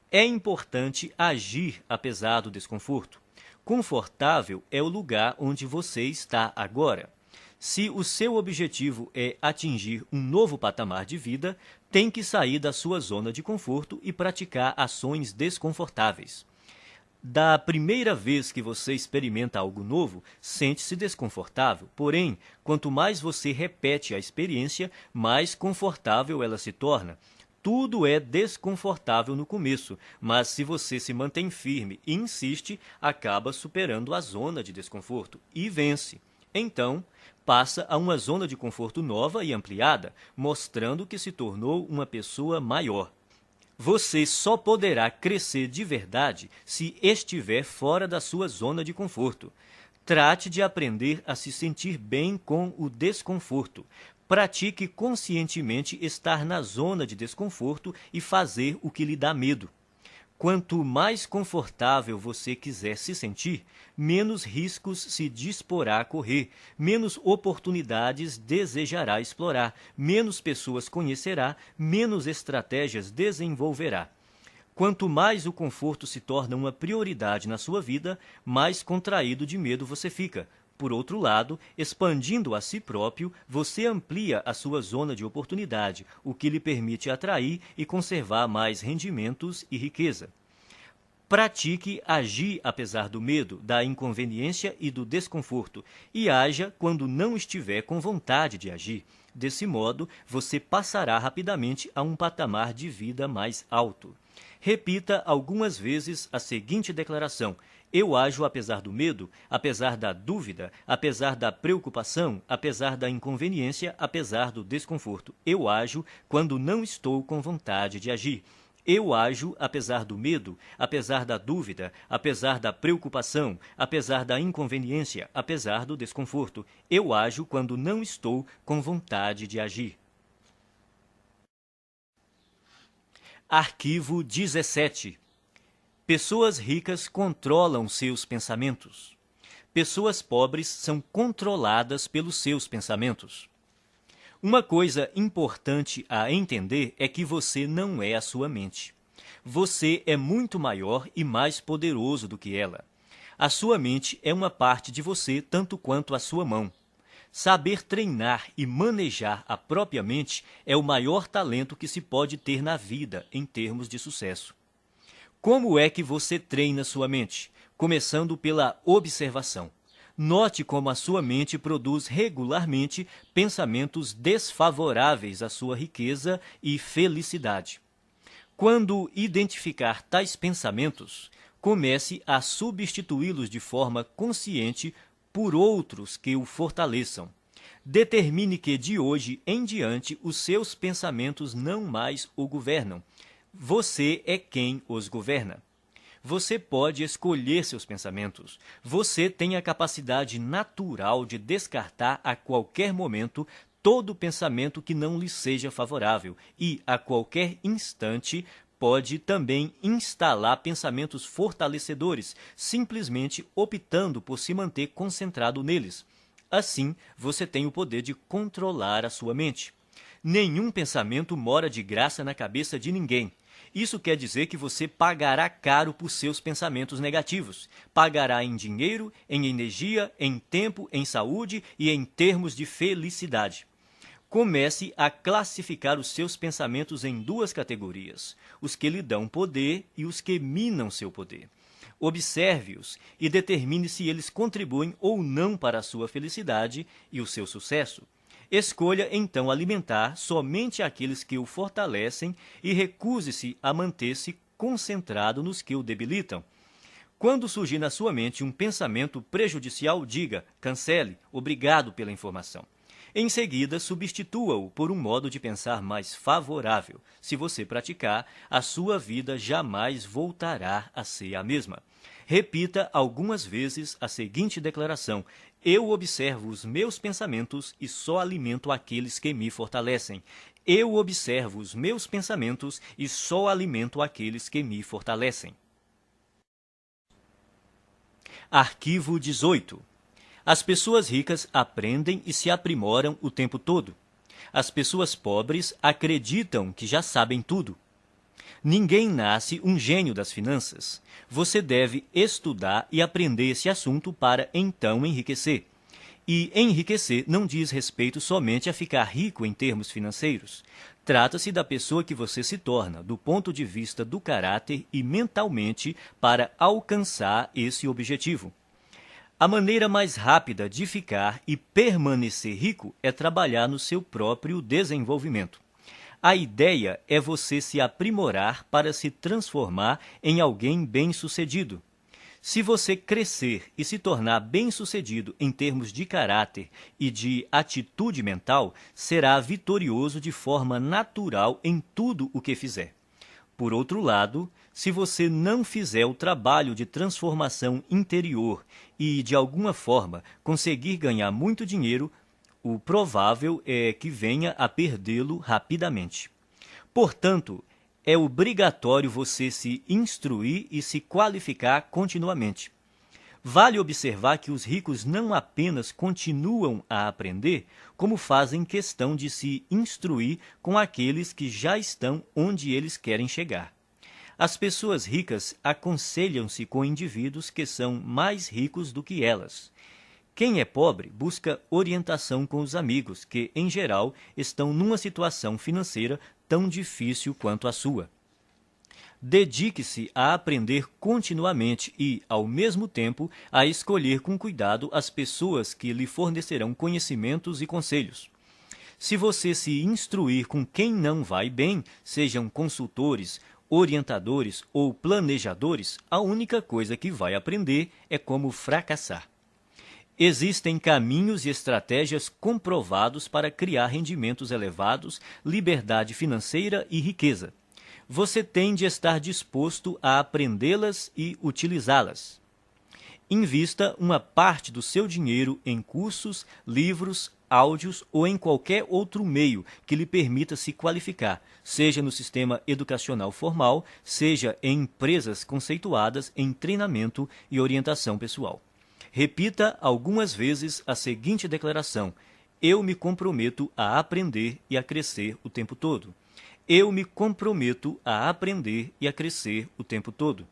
É importante agir apesar do desconforto. Confortável é o lugar onde você está agora. Se o seu objetivo é atingir um novo patamar de vida, tem que sair da sua zona de conforto e praticar ações desconfortáveis. Da primeira vez que você experimenta algo novo, sente-se desconfortável. Porém, quanto mais você repete a experiência, mais confortável ela se torna. Tudo é desconfortável no começo, mas se você se mantém firme e insiste, acaba superando a zona de desconforto e vence. Então, passa a uma zona de conforto nova e ampliada, mostrando que se tornou uma pessoa maior. Você só poderá crescer de verdade se estiver fora da sua zona de conforto. Trate de aprender a se sentir bem com o desconforto. Pratique conscientemente estar na zona de desconforto e fazer o que lhe dá medo. Quanto mais confortável você quiser se sentir, menos riscos se disporá a correr, menos oportunidades desejará explorar, menos pessoas conhecerá, menos estratégias desenvolverá. Quanto mais o conforto se torna uma prioridade na sua vida, mais contraído de medo você fica. Por outro lado, expandindo a si próprio, você amplia a sua zona de oportunidade, o que lhe permite atrair e conservar mais rendimentos e riqueza. Pratique agir apesar do medo, da inconveniência e do desconforto, e haja quando não estiver com vontade de agir. Desse modo, você passará rapidamente a um patamar de vida mais alto. Repita algumas vezes a seguinte declaração: eu ajo apesar do medo, apesar da dúvida, apesar da preocupação, apesar da inconveniência, apesar do desconforto. Eu ajo quando não estou com vontade de agir. Eu ajo apesar do medo, apesar da dúvida, apesar da preocupação, apesar da inconveniência, apesar do desconforto. Eu ajo quando não estou com vontade de agir. Arquivo 17. Pessoas ricas controlam seus pensamentos. Pessoas pobres são controladas pelos seus pensamentos. Uma coisa importante a entender é que você não é a sua mente. Você é muito maior e mais poderoso do que ela. A sua mente é uma parte de você tanto quanto a sua mão. Saber treinar e manejar a própria mente é o maior talento que se pode ter na vida em termos de sucesso. Como é que você treina sua mente? Começando pela observação. Note como a sua mente produz regularmente pensamentos desfavoráveis à sua riqueza e felicidade. Quando identificar tais pensamentos, comece a substituí-los de forma consciente por outros que o fortaleçam. Determine que de hoje em diante os seus pensamentos não mais o governam. Você é quem os governa. Você pode escolher seus pensamentos. Você tem a capacidade natural de descartar a qualquer momento todo pensamento que não lhe seja favorável e, a qualquer instante, pode também instalar pensamentos fortalecedores, simplesmente optando por se manter concentrado neles. Assim, você tem o poder de controlar a sua mente. Nenhum pensamento mora de graça na cabeça de ninguém. Isso quer dizer que você pagará caro por seus pensamentos negativos. Pagará em dinheiro, em energia, em tempo, em saúde e em termos de felicidade. Comece a classificar os seus pensamentos em duas categorias: os que lhe dão poder e os que minam seu poder. Observe-os e determine se eles contribuem ou não para a sua felicidade e o seu sucesso. Escolha, então, alimentar somente aqueles que o fortalecem e recuse-se a manter-se concentrado nos que o debilitam. Quando surgir na sua mente um pensamento prejudicial, diga: cancele, obrigado pela informação. Em seguida, substitua-o por um modo de pensar mais favorável. Se você praticar, a sua vida jamais voltará a ser a mesma. Repita algumas vezes a seguinte declaração: eu observo os meus pensamentos e só alimento aqueles que me fortalecem. Eu observo os meus pensamentos e só alimento aqueles que me fortalecem. Arquivo 18. As pessoas ricas aprendem e se aprimoram o tempo todo. As pessoas pobres acreditam que já sabem tudo. Ninguém nasce um gênio das finanças. Você deve estudar e aprender esse assunto para então enriquecer. E enriquecer não diz respeito somente a ficar rico em termos financeiros. Trata-se da pessoa que você se torna, do ponto de vista do caráter e mentalmente, para alcançar esse objetivo. A maneira mais rápida de ficar e permanecer rico é trabalhar no seu próprio desenvolvimento. A ideia é você se aprimorar para se transformar em alguém bem-sucedido. Se você crescer e se tornar bem-sucedido em termos de caráter e de atitude mental, será vitorioso de forma natural em tudo o que fizer. Por outro lado, se você não fizer o trabalho de transformação interior e, de alguma forma, conseguir ganhar muito dinheiro, o provável é que venha a perdê-lo rapidamente. Portanto, é obrigatório você se instruir e se qualificar continuamente. Vale observar que os ricos não apenas continuam a aprender, como fazem questão de se instruir com aqueles que já estão onde eles querem chegar. As pessoas ricas aconselham-se com indivíduos que são mais ricos do que elas. Quem é pobre busca orientação com os amigos, que, em geral, estão numa situação financeira tão difícil quanto a sua. Dedique-se a aprender continuamente e, ao mesmo tempo, a escolher com cuidado as pessoas que lhe fornecerão conhecimentos e conselhos. Se você se instruir com quem não vai bem, sejam consultores, orientadores ou planejadores, a única coisa que vai aprender é como fracassar. Existem caminhos e estratégias comprovados para criar rendimentos elevados, liberdade financeira e riqueza. Você tem de estar disposto a aprendê-las e utilizá-las. Invista uma parte do seu dinheiro em cursos, livros, áudios ou em qualquer outro meio que lhe permita se qualificar, seja no sistema educacional formal, seja em empresas conceituadas em treinamento e orientação pessoal. Repita algumas vezes a seguinte declaração: eu me comprometo a aprender e a crescer o tempo todo. Eu me comprometo a aprender e a crescer o tempo todo.